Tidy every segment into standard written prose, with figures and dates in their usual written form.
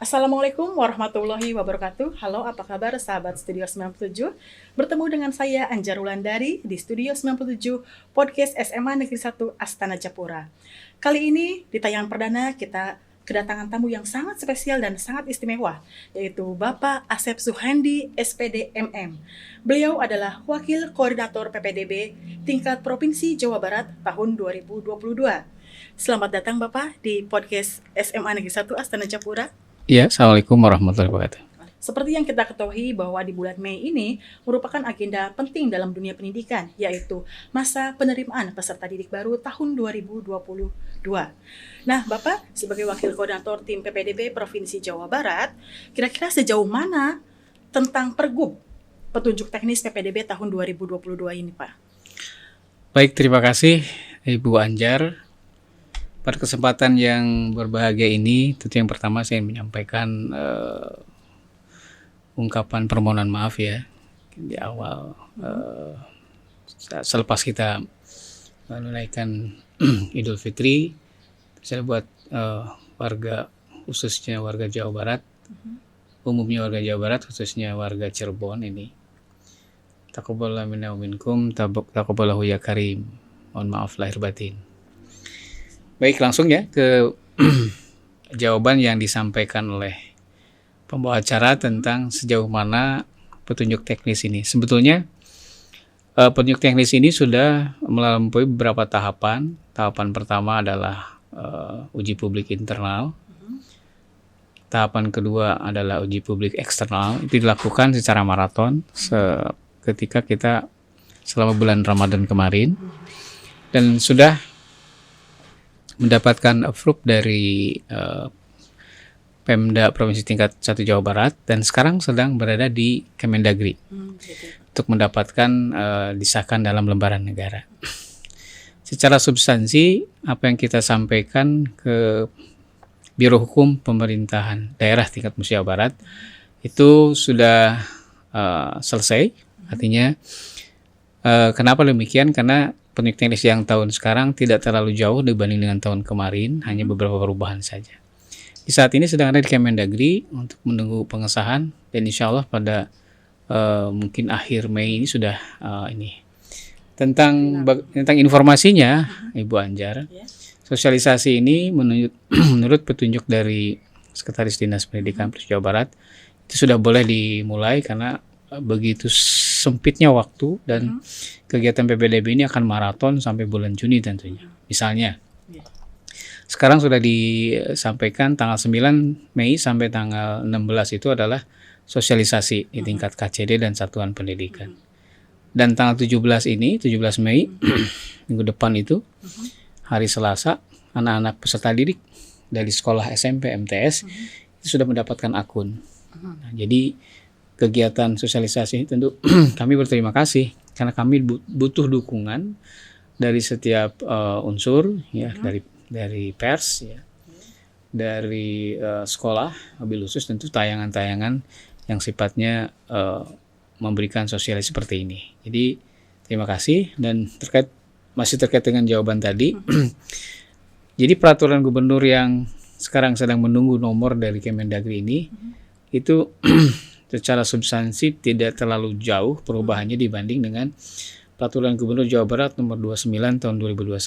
Assalamualaikum warahmatullahi wabarakatuh. Halo, apa kabar sahabat Studio 97? Bertemu dengan saya Anjar Wulandari di Studio 97 Podcast SMA Negeri 1 Astana Japura. Kali ini di tayangan perdana kita kedatangan tamu yang sangat spesial dan sangat istimewa, yaitu Bapak Asep Suhandi, SPD MM. Beliau adalah Wakil Koordinator PPDB tingkat Provinsi Jawa Barat tahun 2022. Selamat datang Bapak di Podcast SMA Negeri 1 Astana Japura. Ya, Assalamualaikum warahmatullahi wabarakatuh. Seperti yang kita ketahui bahwa di bulan Mei ini merupakan agenda penting dalam dunia pendidikan, yaitu masa penerimaan peserta didik baru tahun 2022. Nah, Bapak sebagai Wakil Koordinator Tim PPDB Provinsi Jawa Barat, kira-kira sejauh mana tentang Pergub petunjuk teknis PPDB tahun 2022 ini, Pak? Baik, terima kasih Ibu Anjar. Pada kesempatan yang berbahagia ini, tentu yang pertama saya menyampaikan ungkapan permohonan maaf ya di awal selepas kita menunaikan Idul Fitri. Saya buat warga, khususnya warga Jawa Barat, umumnya warga Jawa Barat, khususnya warga Cirebon ini, taqabbalallahu minna wa minkum, taqabbalahu ya karim. Mohon maaf lahir batin. Baik, langsung ya ke jawaban yang disampaikan oleh pembawa acara tentang sejauh mana petunjuk teknis ini. Sebetulnya petunjuk teknis ini sudah melampaui beberapa tahapan. Tahapan pertama adalah uji publik internal. Tahapan kedua adalah uji publik eksternal. Itu dilakukan secara maraton ketika kita selama bulan Ramadan kemarin, dan sudah mendapatkan approve dari Pemda Provinsi tingkat 1 Jawa Barat, dan sekarang sedang berada di Kemendagri untuk mendapatkan disahkan dalam lembaran negara. Secara substansi, apa yang kita sampaikan ke Biro Hukum Pemerintahan Daerah tingkat Jawa Barat itu sudah selesai. Artinya kenapa demikian? Karena petunjuk teknis yang tahun sekarang tidak terlalu jauh dibanding dengan tahun kemarin, hanya beberapa perubahan saja. Di saat ini sedang ada di Kemendagri untuk menunggu pengesahan, dan insya Allah pada mungkin akhir Mei ini sudah ini. Tentang informasinya, Ibu Anjar, sosialisasi ini menurut petunjuk dari Sekretaris Dinas Pendidikan Provinsi Jawa Barat itu sudah boleh dimulai karena begitu sempitnya waktu, dan kegiatan PPDB ini akan maraton sampai bulan Juni tentunya. Misalnya, sekarang sudah disampaikan tanggal 9 Mei sampai tanggal 16 itu adalah sosialisasi di tingkat KCD dan satuan pendidikan. Dan tanggal 17 Mei, minggu depan itu, hari Selasa, anak-anak peserta didik dari sekolah SMP MTS itu sudah mendapatkan akun. Nah, jadi kegiatan sosialisasi tentu kami berterima kasih karena kami butuh dukungan dari setiap unsur ya, dari pers ya, dari sekolah, mobil khusus, tentu tayangan-tayangan yang sifatnya memberikan sosialisasi seperti ini. Jadi terima kasih. Dan masih terkait dengan jawaban tadi, jadi peraturan gubernur yang sekarang sedang menunggu nomor dari Kemendagri ini itu secara substansi tidak terlalu jauh perubahannya dibanding dengan Peraturan Gubernur Jawa Barat nomor 29 tahun 2021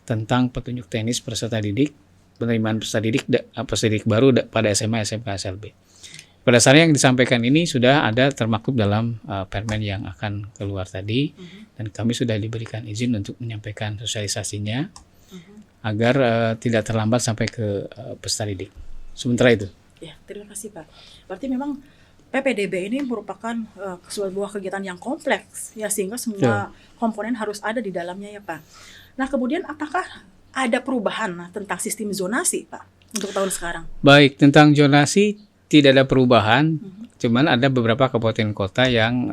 tentang petunjuk teknis peserta didik, penerimaan peserta didik baru pada SMA, SMK, SLB. Pada dasarnya yang disampaikan ini sudah ada termaktub dalam permen yang akan keluar tadi, dan kami sudah diberikan izin untuk menyampaikan sosialisasinya agar tidak terlambat sampai ke peserta didik. Sementara itu. Ya, terima kasih Pak. Berarti memang PPDB ini merupakan sebuah kegiatan yang kompleks ya, sehingga semua komponen harus ada di dalamnya ya Pak. Nah, kemudian apakah ada perubahan tentang sistem zonasi Pak untuk tahun sekarang? Baik, tentang zonasi tidak ada perubahan, cuman ada beberapa kabupaten kota yang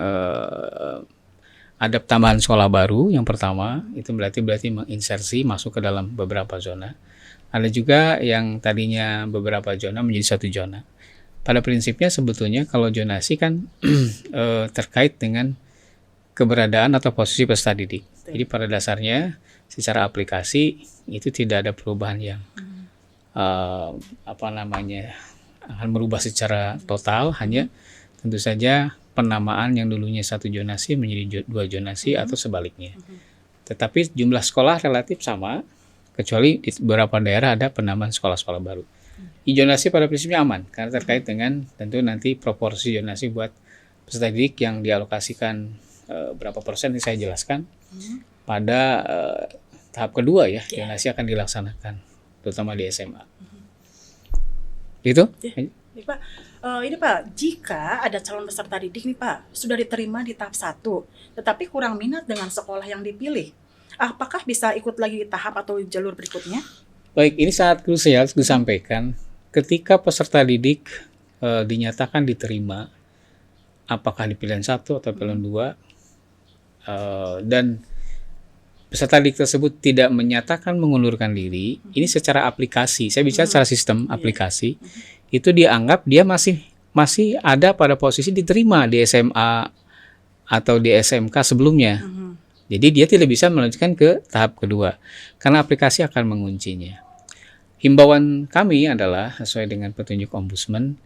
ada tambahan sekolah baru. Yang pertama itu berarti menginsersi masuk ke dalam beberapa zona. Ada juga yang tadinya beberapa zona menjadi satu zona. Pada prinsipnya sebetulnya kalau zonasi kan terkait dengan keberadaan atau posisi peserta didik. Jadi pada dasarnya secara aplikasi itu tidak ada perubahan yang akan merubah secara total, hanya tentu saja penamaan yang dulunya 1 zonasi menjadi 2 zonasi atau sebaliknya. Tetapi jumlah sekolah relatif sama, kecuali di beberapa daerah ada penamaan sekolah-sekolah baru. Zonasi pada prinsipnya aman, karena terkait dengan tentu nanti proporsi zonasi buat peserta didik yang dialokasikan berapa persen ini saya jelaskan pada tahap kedua ya, zonasi akan dilaksanakan, terutama di SMA. Gitu? Ini Pak, ini Pak, jika ada calon peserta didik nih Pak, sudah diterima di tahap 1, tetapi kurang minat dengan sekolah yang dipilih, apakah bisa ikut lagi tahap atau jalur berikutnya? Baik, ini sangat krusial disampaikan. Ketika peserta didik dinyatakan diterima, apakah di pilihan 1 atau pilihan 2, dan peserta didik tersebut tidak menyatakan mengundurkan diri, ini secara aplikasi, saya bicara secara sistem aplikasi, itu dianggap dia masih ada pada posisi diterima di SMA atau di SMK sebelumnya. Jadi dia tidak bisa melanjutkan ke tahap kedua, karena aplikasi akan menguncinya. Himbauan kami adalah sesuai dengan petunjuk Ombudsman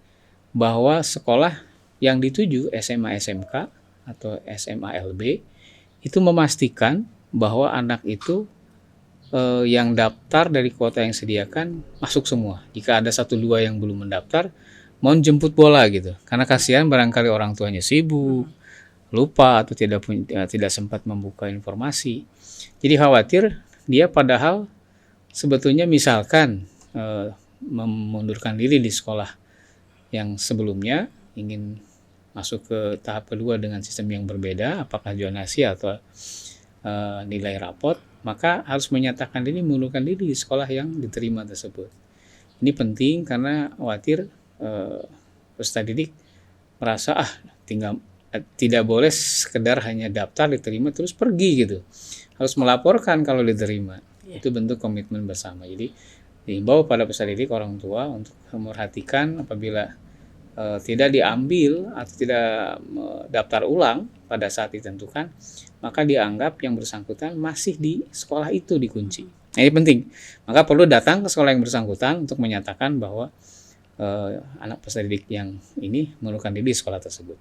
bahwa sekolah yang dituju SMA SMK atau SMA LB itu memastikan bahwa anak itu yang daftar dari kuota yang disediakan masuk semua. Jika ada 1-2 yang belum mendaftar, mau jemput bola gitu. Karena kasihan barangkali orang tuanya sibuk, lupa atau tidak sempat membuka informasi. Jadi khawatir dia padahal sebetulnya misalkan memundurkan diri di sekolah yang sebelumnya ingin masuk ke tahap kedua dengan sistem yang berbeda, apakah zonasi atau nilai rapot, maka harus menyatakan diri mengundurkan diri di sekolah yang diterima tersebut. Ini penting karena khawatir peserta didik merasa tidak boleh sekedar hanya daftar diterima terus pergi gitu. Harus melaporkan kalau diterima. Itu bentuk komitmen bersama. Jadi dihimbau pada peserta didik orang tua untuk memperhatikan apabila tidak diambil atau tidak daftar ulang pada saat ditentukan, maka dianggap yang bersangkutan masih di sekolah itu dikunci. Nah, ini penting. Maka perlu datang ke sekolah yang bersangkutan untuk menyatakan bahwa anak peserta didik yang ini mengundurkan diri di sekolah tersebut.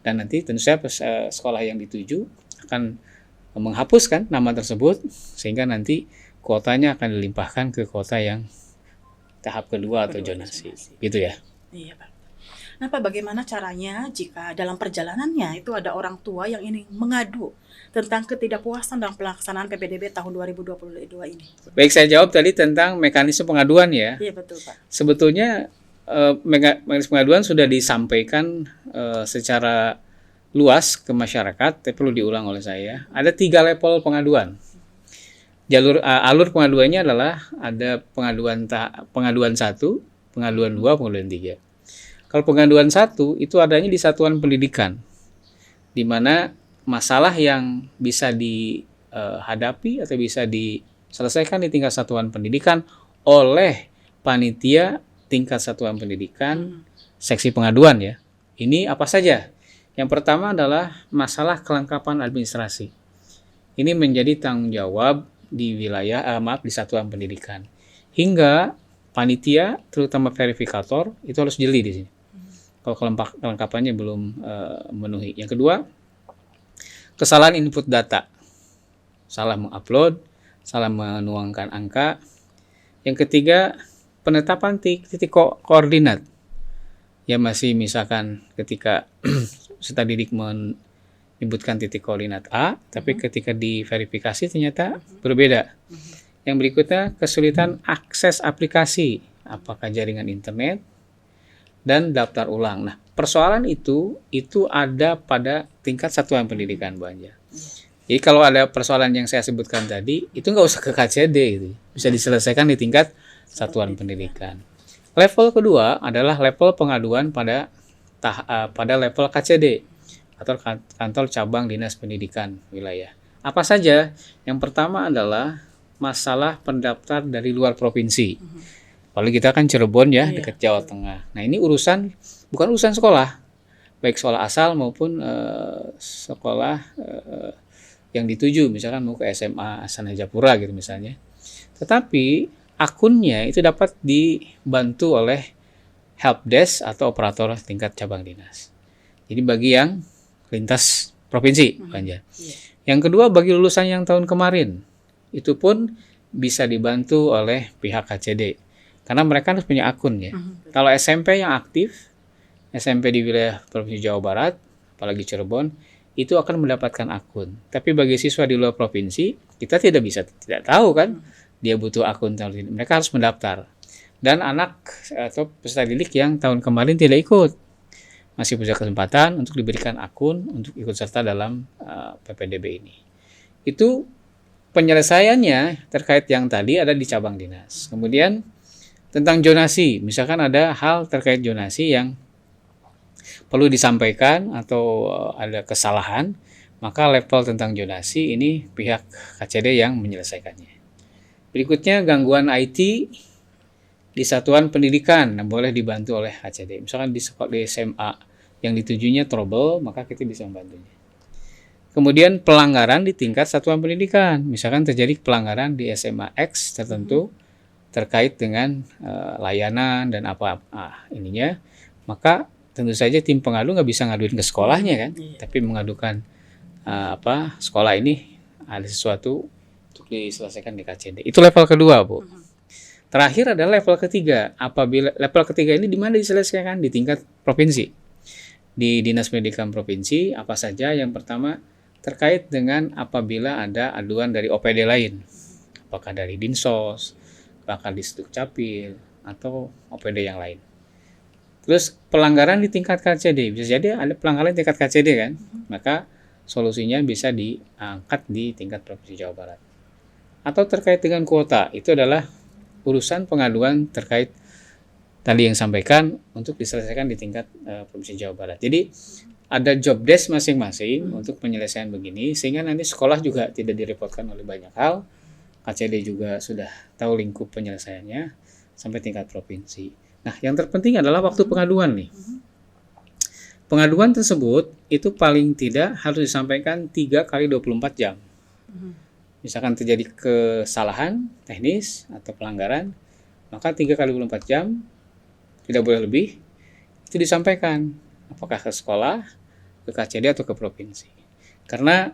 Dan nanti tentu saja sekolah yang dituju akan menghapuskan nama tersebut sehingga nanti kuotanya akan dilimpahkan ke kota yang tahap kedua atau zonasi. Gitu ya. Iya, Pak. Nah, Pak, bagaimana caranya jika dalam perjalanannya itu ada orang tua yang ingin mengadu tentang ketidakpuasan dalam pelaksanaan PPDB tahun 2022 ini? Baik, saya jawab tadi tentang mekanisme pengaduan ya. Iya, betul, Pak. Sebetulnya mekanisme pengaduan sudah disampaikan secara luas ke masyarakat, tapi perlu diulang oleh saya. Ada 3 level pengaduan. Alur pengaduannya adalah ada pengaduan 1, pengaduan 2, pengaduan 3. Kalau pengaduan 1 itu adanya di satuan pendidikan, di mana masalah yang bisa dihadapi atau bisa diselesaikan di tingkat satuan pendidikan oleh panitia tingkat satuan pendidikan, seksi pengaduan ya. Ini apa saja? Yang pertama adalah masalah kelengkapan administrasi. Ini menjadi tanggung jawab di di satuan pendidikan. Hingga panitia, terutama verifikator, itu harus jeli di sini. Kalau kelengkapannya belum memenuhi. Yang kedua, kesalahan input data. Salah mengupload, salah menuangkan angka. Yang ketiga, penetapan titik koordinat. Ya masih misalkan ketika peserta didik menyebutkan titik koordinat A, tapi ketika diverifikasi ternyata berbeda. Yang berikutnya, kesulitan akses aplikasi, apakah jaringan internet, dan daftar ulang. Nah, persoalan itu ada pada tingkat satuan pendidikan, Bu Anja. Jadi kalau ada persoalan yang saya sebutkan tadi, itu nggak usah ke KCD, gitu. Bisa diselesaikan di tingkat satuan pendidikan. Level kedua adalah level pengaduan pada level KCD atau kantor cabang dinas pendidikan wilayah. Apa saja? Yang pertama adalah masalah pendaftar dari luar provinsi. Kalau kita kan Cirebon ya, dekat Jawa Tengah. Nah, ini bukan urusan sekolah, baik sekolah asal maupun sekolah yang dituju, misalkan mau ke SMA Astana Japura gitu misalnya. Tetapi akunnya itu dapat dibantu oleh helpdesk atau operator tingkat cabang dinas. Jadi bagi yang lintas provinsi, Pak Anjar. Yang kedua bagi lulusan yang tahun kemarin, itu pun bisa dibantu oleh pihak KCD. Karena mereka harus punya akun ya. Kalau SMP yang aktif, SMP di wilayah Provinsi Jawa Barat, apalagi Cirebon, itu akan mendapatkan akun. Tapi bagi siswa di luar provinsi, kita tidak tahu kan, dia butuh akun. Mereka harus mendaftar. Dan anak atau peserta didik yang tahun kemarin tidak ikut, masih punya kesempatan untuk diberikan akun untuk ikut serta dalam PPDB ini. Itu penyelesaiannya terkait yang tadi ada di cabang dinas. Kemudian tentang zonasi, misalkan ada hal terkait zonasi yang perlu disampaikan atau ada kesalahan, maka level tentang zonasi ini pihak KCD yang menyelesaikannya. Berikutnya gangguan IT di satuan pendidikan boleh dibantu oleh KCD. Misalkan di SMA yang ditujunya trouble, maka kita bisa membantunya. Kemudian pelanggaran di tingkat satuan pendidikan, misalkan terjadi pelanggaran di SMA X tertentu terkait dengan layanan dan ininya, maka tentu saja tim pengadu nggak bisa ngaduin ke sekolahnya kan, tapi mengadukan sekolah ini ada sesuatu untuk diselesaikan di KCD. Itu level kedua, Bu. Terakhir adalah level ketiga. Apabila level ketiga ini di mana diselesaikan? Di tingkat provinsi. Di Dinas Pendidikan Provinsi, apa saja? Yang pertama, terkait dengan apabila ada aduan dari OPD lain. Apakah dari Dinsos, bahkan di Sdukcapil, atau OPD yang lain. Terus pelanggaran di tingkat KCD. Bisa jadi ada pelanggaran di tingkat KCD kan? Maka solusinya bisa diangkat di tingkat Provinsi Jawa Barat. Atau terkait dengan kuota, itu adalah urusan pengaduan terkait tadi yang sampaikan untuk diselesaikan di tingkat Provinsi Jawa Barat. Jadi ada job desk masing-masing untuk penyelesaian begini, sehingga nanti sekolah juga tidak direpotkan oleh banyak hal. KCD juga sudah tahu lingkup penyelesaiannya sampai tingkat provinsi. Nah, yang terpenting adalah waktu pengaduan nih. Pengaduan tersebut itu paling tidak harus disampaikan 3 kali 24 jam. Misalkan terjadi kesalahan teknis atau pelanggaran, maka 3 kali 24 jam, tidak boleh lebih, itu disampaikan. Apakah ke sekolah, ke KCD, atau ke provinsi. Karena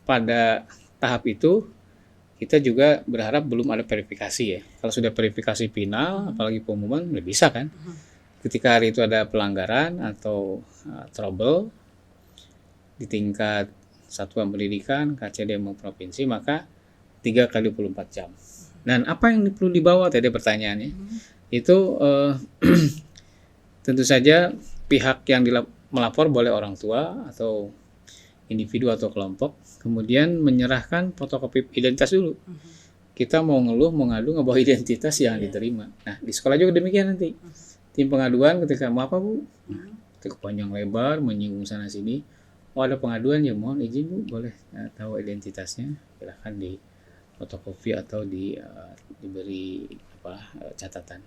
pada tahap itu, kita juga berharap belum ada verifikasi ya. Kalau sudah verifikasi final, apalagi pengumuman, udah bisa kan. Ketika hari itu ada pelanggaran atau trouble di tingkat satuan pendidikan, KCD maupun provinsi, maka 3 kali 24 jam. Dan apa yang perlu dibawa tadi pertanyaannya? Itu tentu saja pihak yang melapor boleh orang tua atau individu atau kelompok, kemudian menyerahkan fotokopi identitas dulu. Kita mau ngeluh, mau ngadu, nggak bawa identitas yang diterima. Nah, di sekolah juga demikian nanti. Tim pengaduan ketika mau apa Bu? Ketika panjang lebar, menyinggung sana sini. Oh ada pengaduan ya mohon izin Bu, boleh tahu identitasnya, silahkan di fotokopi atau diberi catatan.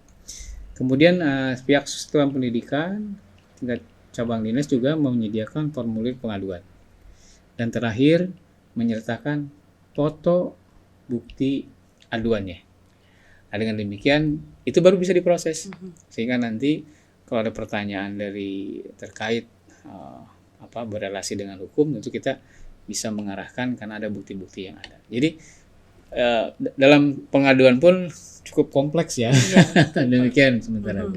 Kemudian pihak satuan pendidikan tingkat cabang dinas juga menyediakan formulir pengaduan. Dan terakhir menyertakan foto bukti aduannya. Nah, dengan demikian itu baru bisa diproses. Sehingga nanti kalau ada pertanyaan dari terkait berelasi dengan hukum, tentu kita bisa mengarahkan karena ada bukti-bukti yang ada. Jadi dalam pengaduan pun cukup kompleks ya. Demikian sementara.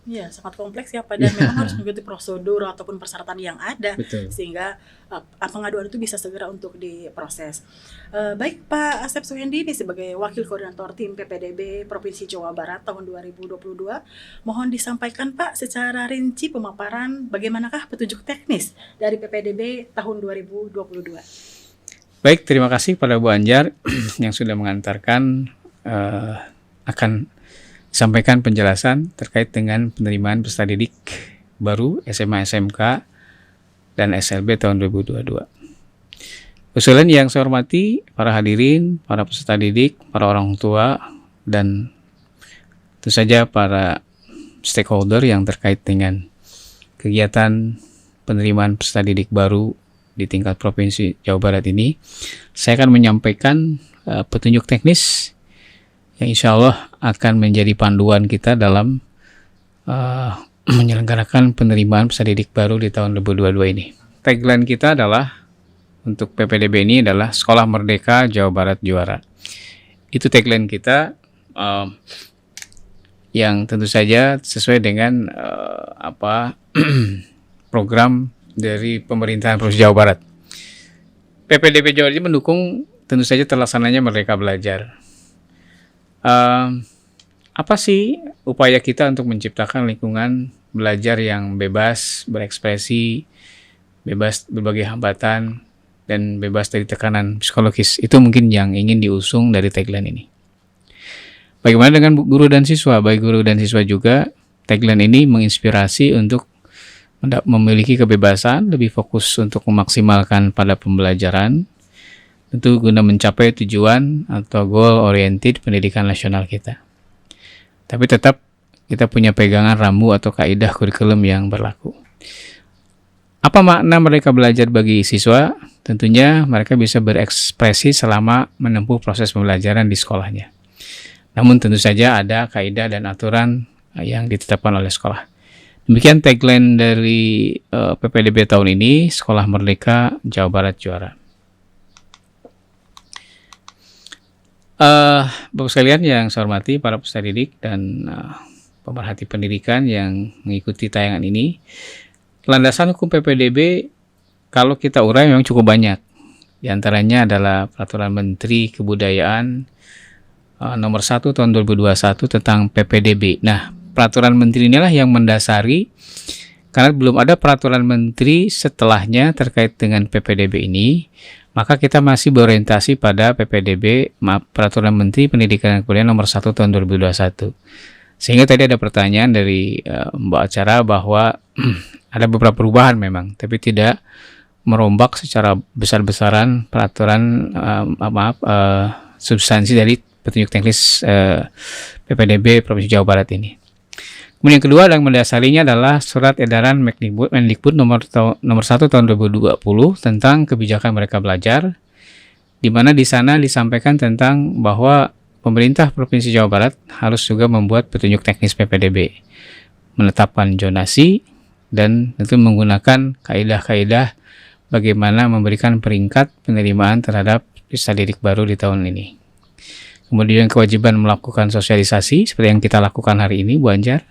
Iya, sangat kompleks ya Pak, dan memang harus mengikuti prosedur ataupun persyaratan yang ada. Betul. Sehingga pengaduan itu bisa segera untuk diproses. Baik Pak Asep Suhendi ini sebagai Wakil Koordinator Tim PPDB Provinsi Jawa Barat tahun 2022, mohon disampaikan Pak secara rinci pemaparan bagaimanakah petunjuk teknis dari PPDB tahun 2022. Baik, terima kasih pada Bu Anjar yang sudah mengantarkan akan sampaikan penjelasan terkait dengan penerimaan peserta didik baru SMA SMK dan SLB tahun 2022. Usulan yang saya hormati para hadirin, para peserta didik, para orang tua, dan tentu saja para stakeholder yang terkait dengan kegiatan penerimaan peserta didik baru di tingkat Provinsi Jawa Barat ini. Saya akan menyampaikan petunjuk teknis yang insya Allah akan menjadi panduan kita dalam menyelenggarakan penerimaan peserta didik baru di tahun 2022 ini. Tagline kita adalah untuk PPDB ini adalah Sekolah Merdeka Jawa Barat Juara. Itu tagline kita yang tentu saja sesuai dengan program dari pemerintahan Provinsi Jawa Barat. PPDB Jawa Barat mendukung tentu saja terlaksananya Merdeka Belajar. Apa sih upaya kita untuk menciptakan lingkungan belajar yang bebas berekspresi, bebas berbagai hambatan, dan bebas dari tekanan psikologis? Itu mungkin yang ingin diusung dari tagline ini. Bagaimana dengan guru dan siswa? Baik guru dan siswa juga, tagline ini menginspirasi untuk memiliki kebebasan, lebih fokus untuk memaksimalkan pada pembelajaran, tentu guna mencapai tujuan atau goal oriented pendidikan nasional kita. Tapi tetap kita punya pegangan rambu atau kaidah kurikulum yang berlaku. Apa makna mereka belajar bagi siswa? Tentunya mereka bisa berekspresi selama menempuh proses pembelajaran di sekolahnya. Namun tentu saja ada kaidah dan aturan yang ditetapkan oleh sekolah. Demikian tagline dari PPDB tahun ini, Sekolah Merdeka Jawa Barat Juara. Bapak sekalian yang saya hormati, para peserta didik dan pemerhati pendidikan yang mengikuti tayangan ini, landasan hukum PPDB kalau kita urai memang cukup banyak. Di antaranya adalah Peraturan Menteri Kebudayaan nomor 1 tahun 2021 tentang PPDB. Nah, Peraturan Menteri inilah yang mendasari, karena belum ada Peraturan Menteri setelahnya terkait dengan PPDB ini, maka kita masih berorientasi pada PPDB, Peraturan Menteri Pendidikan dan Kebudayaan nomor 1 tahun 2021. Sehingga tadi ada pertanyaan dari Mbak Acara bahwa ada beberapa perubahan memang, tapi tidak merombak secara besar-besaran peraturan substansi dari petunjuk teknis PPDB Provinsi Jawa Barat ini. Kemudian yang kedua yang mendasarinya adalah Surat Edaran Mendikbud nomor 1 tahun 2020 tentang kebijakan Merdeka Belajar, di mana di sana disampaikan tentang bahwa pemerintah Provinsi Jawa Barat harus juga membuat petunjuk teknis PPDB, menetapkan zonasi, dan tentu menggunakan kaidah-kaidah bagaimana memberikan peringkat penerimaan terhadap peserta didik baru di tahun ini. Kemudian kewajiban melakukan sosialisasi seperti yang kita lakukan hari ini, Bu Anjar.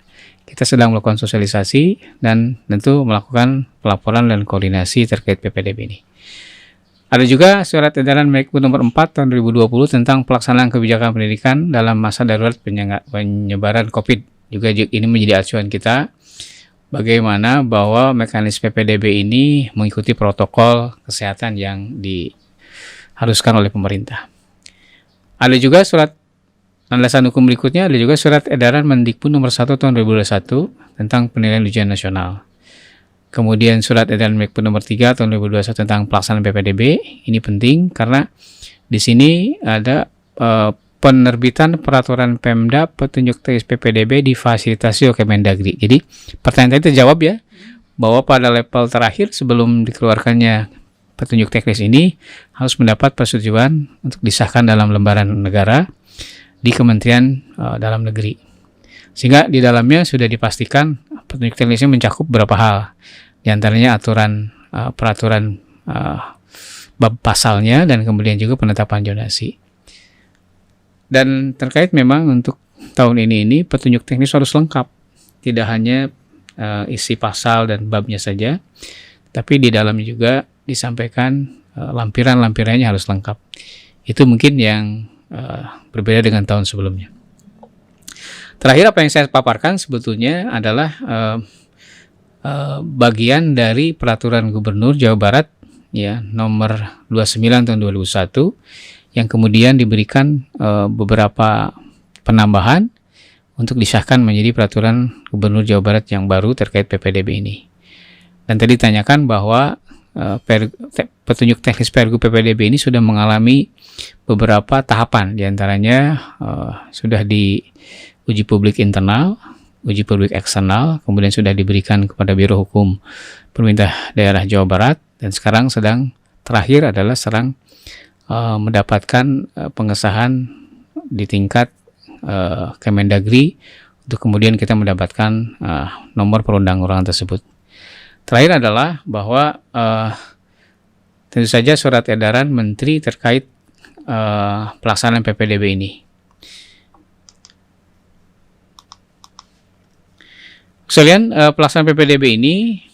Kita sedang melakukan sosialisasi dan tentu melakukan pelaporan dan koordinasi terkait PPDB ini. Ada juga Surat Edaran Mendikbud nomor 4 tahun 2020 tentang pelaksanaan kebijakan pendidikan dalam masa darurat penyebaran COVID. Juga ini menjadi acuan kita bagaimana bahwa mekanisme PPDB ini mengikuti protokol kesehatan yang diharuskan oleh pemerintah. Ada juga surat landasan hukum berikutnya, ada juga Surat Edaran Mendikbud nomor 1 tahun 2021 tentang penilaian ujian nasional. Kemudian Surat Edaran Mendikbud nomor 3 tahun 2021 tentang pelaksanaan PPDB. Ini penting karena di sini ada penerbitan peraturan Pemda petunjuk teknis PPDB difasilitasi oleh Kemendagri. Jadi pertanyaan tadi terjawab ya, bahwa pada level terakhir sebelum dikeluarkannya petunjuk teknis ini harus mendapat persetujuan untuk disahkan dalam lembaran negara di Kementerian Dalam Negeri. Sehingga di dalamnya sudah dipastikan petunjuk teknisnya mencakup beberapa hal. Di antaranya peraturan bab pasalnya dan kemudian juga penetapan zonasi. Dan terkait memang untuk tahun ini petunjuk teknis harus lengkap. Tidak hanya isi pasal dan babnya saja, tapi di dalamnya juga disampaikan lampiran-lampirannya harus lengkap. Itu mungkin yang berbeda dengan tahun sebelumnya. Terakhir apa yang saya paparkan sebetulnya adalah bagian dari Peraturan Gubernur Jawa Barat ya nomor 29 tahun 2001 yang kemudian diberikan beberapa penambahan untuk disahkan menjadi Peraturan Gubernur Jawa Barat yang baru terkait PPDB ini. Dan tadi ditanyakan bahwa petunjuk teknis Pergub PPDB ini sudah mengalami beberapa tahapan, diantaranya sudah diuji publik internal, uji publik eksternal, kemudian sudah diberikan kepada Biro Hukum Pemerintah Daerah Jawa Barat, dan sekarang terakhir adalah mendapatkan pengesahan di tingkat Kemendagri untuk kemudian kita mendapatkan nomor perundang-undangan tersebut. Terakhir adalah bahwa tentu saja surat edaran menteri terkait pelaksanaan PPDB ini. Sekalian, pelaksanaan PPDB ini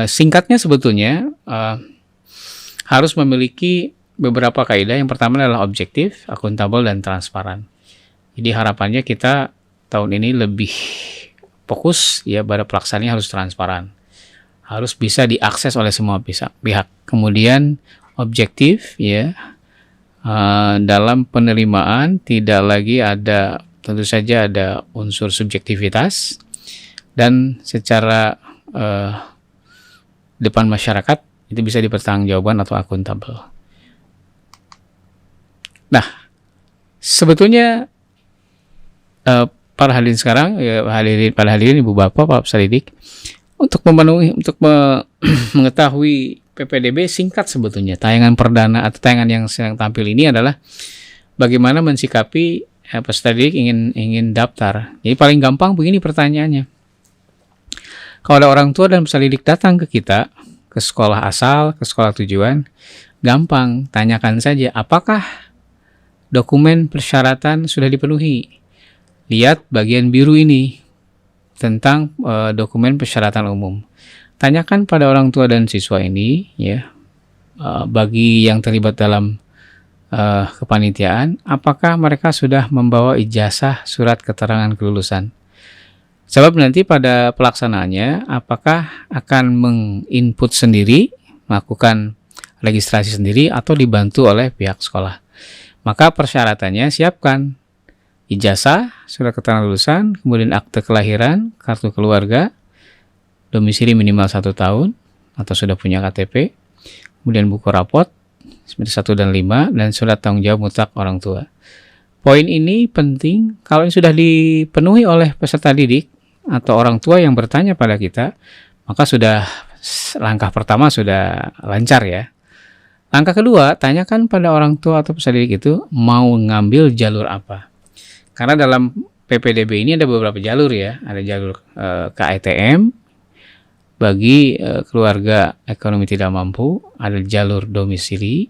singkatnya sebetulnya harus memiliki beberapa kaidah. Yang pertama adalah objektif, akuntabel, dan transparan. Jadi harapannya kita tahun ini lebih fokus ya pada pelaksanaannya harus transparan, harus bisa diakses oleh semua pihak. Kemudian objektif ya, dalam penerimaan tidak lagi ada, tentu saja ada unsur subjektivitas, dan secara depan masyarakat itu bisa dipertanggungjawabkan atau akuntabel. Nah, sebetulnya para hadirin sekarang, ya, para hadirin Ibu Bapak, Pak Sadidik, untuk mengetahui PPDB singkat sebetulnya. Tayangan perdana atau tayangan yang sedang tampil ini adalah bagaimana mensikapi peserta didik ingin daftar. Jadi paling gampang begini pertanyaannya. Kalau ada orang tua dan peserta didik datang ke kita, ke sekolah asal, ke sekolah tujuan, gampang, tanyakan saja apakah dokumen persyaratan sudah dipenuhi. Lihat bagian biru ini tentang dokumen persyaratan umum. Tanyakan pada orang tua dan siswa ini, ya, bagi yang terlibat dalam kepanitiaan, apakah mereka sudah membawa ijazah surat keterangan kelulusan. Sebab nanti pada pelaksanaannya, apakah akan menginput sendiri, melakukan registrasi sendiri, atau dibantu oleh pihak sekolah. Maka persyaratannya siapkan ijazah, surat keterangan lulusan, kemudian akte kelahiran, kartu keluarga, domisili minimal 1 tahun, atau sudah punya KTP, kemudian buku rapot, semester 1 dan 5, dan surat tanggung jawab mutlak orang tua. Poin ini penting, kalau ini sudah dipenuhi oleh peserta didik, atau orang tua yang bertanya pada kita, maka sudah langkah pertama sudah lancar ya. Langkah kedua, tanyakan pada orang tua atau peserta didik itu mau ngambil jalur apa. Karena dalam PPDB ini ada beberapa jalur ya. Ada jalur KITM bagi keluarga ekonomi tidak mampu, ada jalur domisili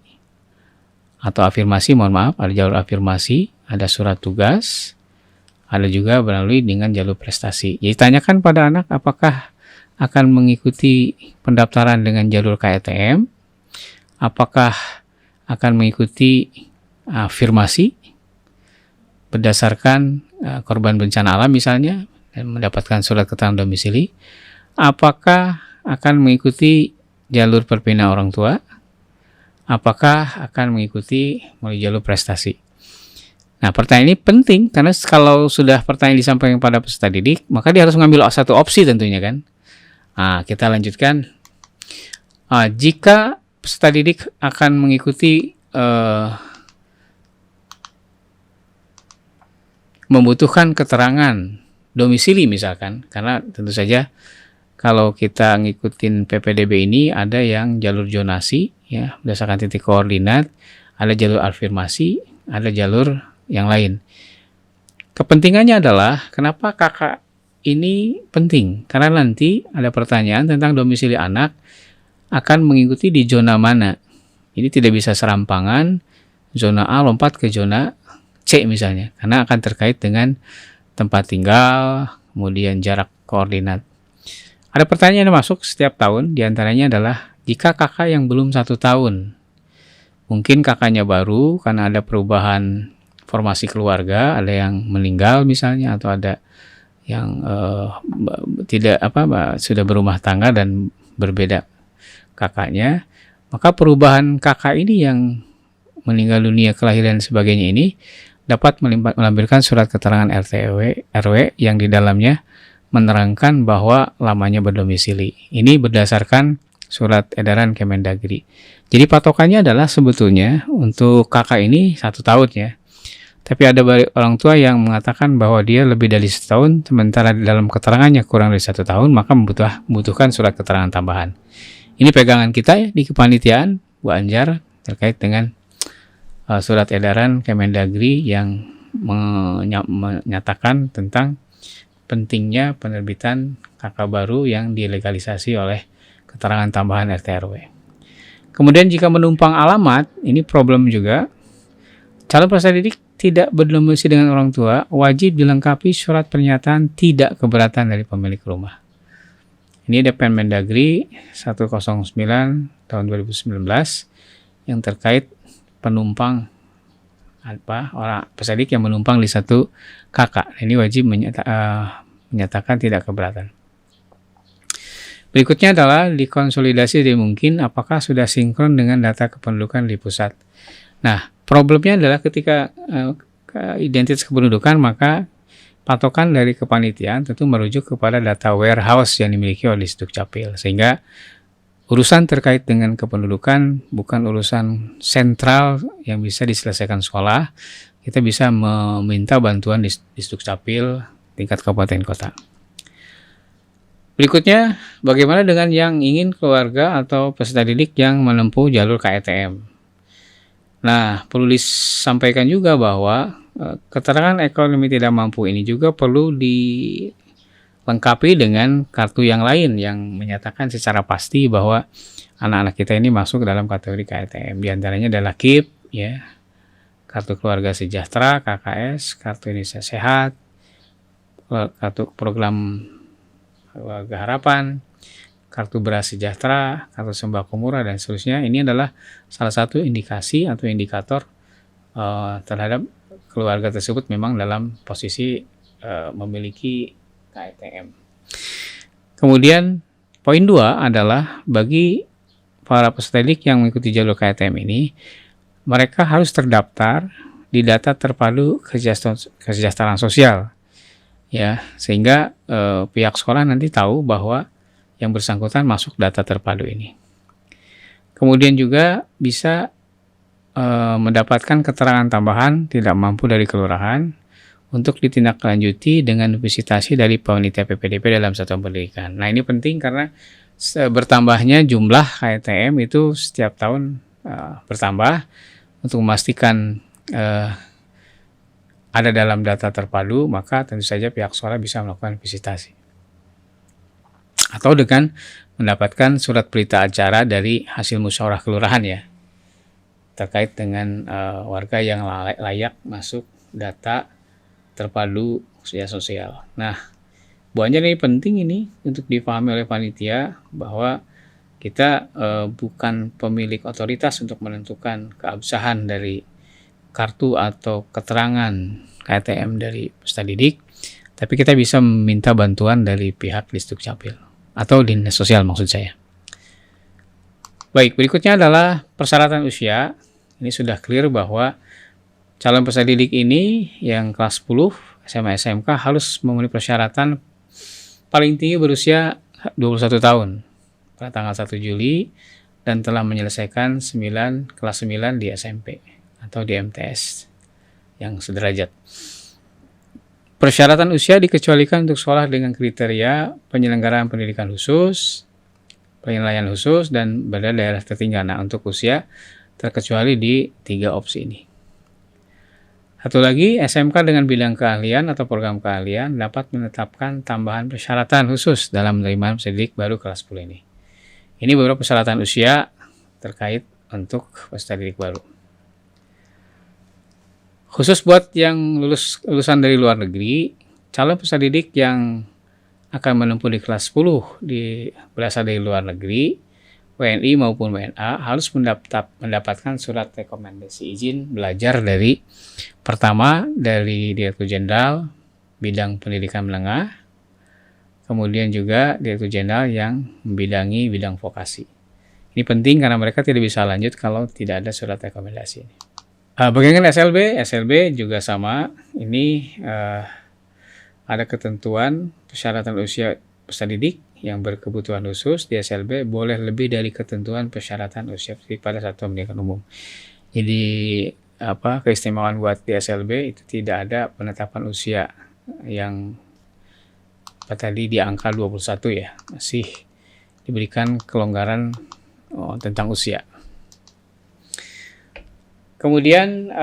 atau afirmasi, mohon maaf, ada jalur afirmasi, ada surat tugas, ada juga melalui dengan jalur prestasi. Jadi tanyakan pada anak apakah akan mengikuti pendaftaran dengan jalur KITM, apakah akan mengikuti afirmasi berdasarkan korban bencana alam misalnya, dan mendapatkan surat keterangan domisili, apakah akan mengikuti jalur perpindahan orang tua, apakah akan mengikuti melalui jalur prestasi. Nah, pertanyaan ini penting karena kalau sudah pertanyaan disampaikan pada peserta didik, maka dia harus mengambil satu opsi tentunya kan. Nah, kita lanjutkan. Jika peserta didik akan mengikuti membutuhkan keterangan domisili misalkan, karena tentu saja kalau kita ngikutin PPDB ini ada yang jalur zonasi ya berdasarkan titik koordinat, ada jalur afirmasi, ada jalur yang lain. Kepentingannya adalah kenapa kakak ini penting? Karena nanti ada pertanyaan tentang domisili anak akan mengikuti di zona mana. Jadi tidak bisa serampangan zona A lompat ke zona C misalnya, karena akan terkait dengan tempat tinggal, kemudian jarak koordinat. Ada pertanyaan yang masuk setiap tahun, diantaranya adalah jika kakak yang belum 1 tahun, mungkin kakaknya baru karena ada perubahan formasi keluarga, ada yang meninggal misalnya, atau ada yang sudah berumah tangga dan berbeda kakaknya, maka perubahan kakak ini yang meninggal dunia, kelahiran dan sebagainya ini dapat melampirkan surat keterangan RW yang di dalamnya menerangkan bahwa lamanya berdomisili. Ini berdasarkan surat edaran Kemendagri. Jadi patokannya adalah sebetulnya untuk kakak ini 1 tahun ya. Tapi ada orang tua yang mengatakan bahwa dia lebih dari 1 tahun, sementara dalam keterangannya kurang dari 1 tahun, maka membutuhkan surat keterangan tambahan. Ini pegangan kita ya di kepanitiaan Bu Anjar terkait dengan surat edaran Kemendagri yang menyatakan tentang pentingnya penerbitan KK baru yang dilegalisasi oleh keterangan tambahan RT RW. Kemudian jika menumpang alamat, ini problem juga. Calon peserta didik tidak berdomisili dengan orang tua wajib dilengkapi surat pernyataan tidak keberatan dari pemilik rumah. Ini ada Permendagri 109 tahun 2019 yang terkait penumpang orang peserta didik yang menumpang di satu KK. Ini wajib menyatakan tidak keberatan. Berikutnya adalah dikonsolidasi dari mungkin apakah sudah sinkron dengan data kependudukan di pusat. Nah, problemnya adalah ketika identitas kependudukan, maka patokan dari kepanitiaan tentu merujuk kepada data warehouse yang dimiliki oleh Dukcapil, sehingga urusan terkait dengan kependudukan bukan urusan sentral yang bisa diselesaikan sekolah. Kita bisa meminta bantuan di Dukcapil tingkat kabupaten kota. Berikutnya, bagaimana dengan yang ingin keluarga atau peserta didik yang menempuh jalur KETM? Nah, perlu disampaikan juga bahwa keterangan ekonomi tidak mampu ini juga perlu dilengkapi dengan kartu yang lain yang menyatakan secara pasti bahwa anak-anak kita ini masuk dalam kategori KETM. Di antaranya adalah KIP, ya, kartu keluarga sejahtera, KKS, kartu Indonesia Sehat, kartu program keluarga harapan, kartu beras sejahtera, kartu sembako murah, dan seterusnya. Ini adalah salah satu indikasi atau indikator terhadap keluarga tersebut memang dalam posisi memiliki KETM. Kemudian poin 2 adalah bagi para peserta didik yang mengikuti jalur KETM ini, mereka harus terdaftar di data terpadu kesejahteraan sosial, ya, sehingga pihak sekolah nanti tahu bahwa yang bersangkutan masuk data terpadu ini. Kemudian juga bisa mendapatkan keterangan tambahan tidak mampu dari kelurahan untuk ditindaklanjuti dengan visitasi dari panitia PPDP dalam satuan pendidikan. Nah, ini penting karena bertambahnya jumlah KETM itu setiap tahun bertambah. Untuk memastikan ada dalam data terpadu, maka tentu saja pihak sekolah bisa melakukan visitasi. Atau dengan mendapatkan surat berita acara dari hasil musyawarah kelurahan, ya, terkait dengan warga yang layak masuk data terpadu sosial. Nah, buahnya ini penting ini untuk dipahami oleh panitia bahwa kita bukan pemilik otoritas untuk menentukan keabsahan dari kartu atau keterangan KETM dari peserta didik, tapi kita bisa meminta bantuan dari pihak Dukcapil atau dinas sosial maksud saya. Baik, berikutnya adalah persyaratan usia. Ini sudah clear bahwa calon peserta didik ini yang kelas 10 SMA SMK harus memenuhi persyaratan paling tinggi berusia 21 tahun pada tanggal 1 Juli dan telah menyelesaikan kelas 9 di SMP atau di MTS yang sederajat. Persyaratan usia dikecualikan untuk sekolah dengan kriteria penyelenggaraan pendidikan khusus, penilaian khusus, dan berada daerah tertinggal. Nah, untuk usia terkecuali di 3 opsi ini. Satu lagi, SMK dengan bidang keahlian atau program keahlian dapat menetapkan tambahan persyaratan khusus dalam penerimaan peserta didik baru kelas 10 ini. Ini beberapa persyaratan usia terkait untuk peserta didik baru. Khusus buat yang lulusan dari luar negeri, calon peserta didik yang akan menempuh di kelas 10 berasal dari luar negeri, WNI maupun WNA harus mendapatkan surat rekomendasi izin belajar dari pertama dari Direktur Jenderal Bidang Pendidikan Menengah, kemudian juga Direktur Jenderal yang membidangi bidang vokasi. Ini penting karena mereka tidak bisa lanjut kalau tidak ada surat rekomendasi ini. Bagaimana SLB juga sama. Ini ada ketentuan persyaratan usia peserta didik yang berkebutuhan khusus di SLB boleh lebih dari ketentuan persyaratan usia pada satuan pendidikan umum. Jadi keistimewaan buat di SLB itu tidak ada penetapan usia yang tadi di angka 21, ya, masih diberikan kelonggaran tentang usia. Kemudian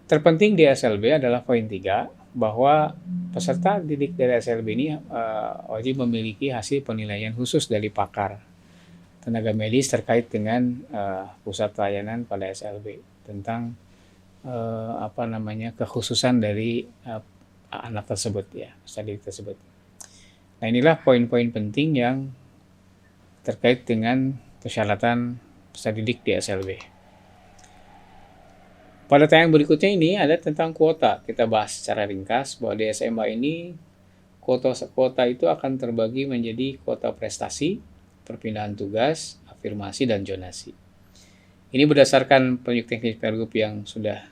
terpenting di SLB adalah poin 3, bahwa peserta didik dari SLB ini wajib memiliki hasil penilaian khusus dari pakar tenaga medis terkait dengan pusat pelayanan pada SLB tentang kekhususan dari anak tersebut ya, peserta didik tersebut. Nah, inilah poin-poin penting yang terkait dengan persyaratan peserta didik di SLB. Pada tayang berikutnya ini ada tentang kuota. Kita bahas secara ringkas bahwa di SMA ini kuota itu akan terbagi menjadi kuota prestasi, perpindahan tugas, afirmasi, dan zonasi. Ini berdasarkan penunjuk teknis Pergub yang sudah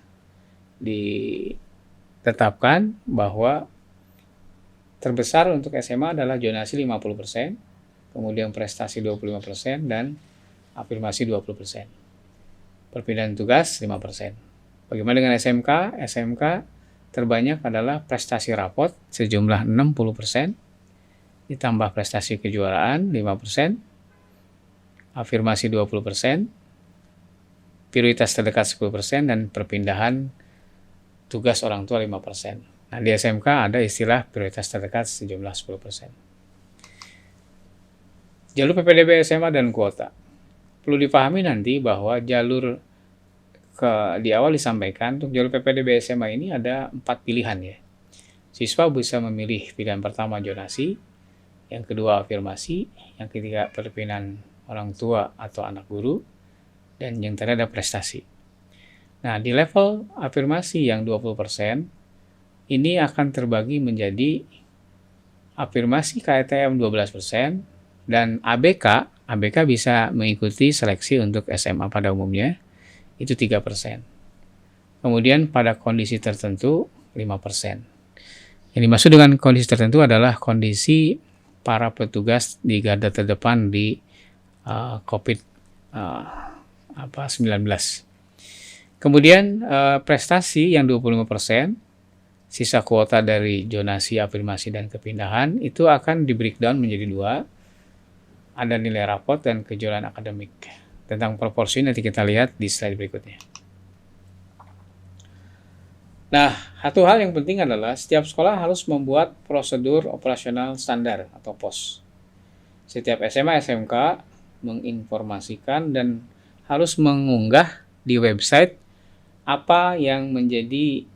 ditetapkan bahwa terbesar untuk SMA adalah zonasi 50%, kemudian prestasi 25%, dan afirmasi 20%. Perpindahan tugas 5%. Bagaimana dengan SMK? SMK terbanyak adalah prestasi rapot sejumlah 60%, ditambah prestasi kejuaraan 5%, afirmasi 20%, prioritas terdekat 10%, dan perpindahan tugas orang tua 5%. Nah, di SMK ada istilah prioritas terdekat sejumlah 10%. Jalur PPDB SMA dan kuota. Perlu dipahami nanti bahwa jalur di awal disampaikan untuk jalur PPDB SMA ini ada 4 pilihan ya. Siswa bisa memilih pilihan pertama zonasi, yang kedua afirmasi, yang ketiga perpindahan orang tua atau anak guru, dan yang terakhir ada prestasi. Nah, di level afirmasi yang 20%, ini akan terbagi menjadi afirmasi KTM 12%, dan ABK bisa mengikuti seleksi untuk SMA pada umumnya, itu 3%. Kemudian pada kondisi tertentu 5%. Yang dimaksud dengan kondisi tertentu adalah kondisi para petugas di garda terdepan di COVID-19. Kemudian prestasi yang 25%, sisa kuota dari zonasi, afirmasi, dan kepindahan itu akan di breakdown menjadi 2. Ada nilai rapot dan kejuaraan akademik. Tentang proporsi nanti kita lihat di slide berikutnya. Nah, satu hal yang penting adalah setiap sekolah harus membuat prosedur operasional standar atau POS. Setiap SMA SMK menginformasikan dan harus mengunggah di website apa yang menjadi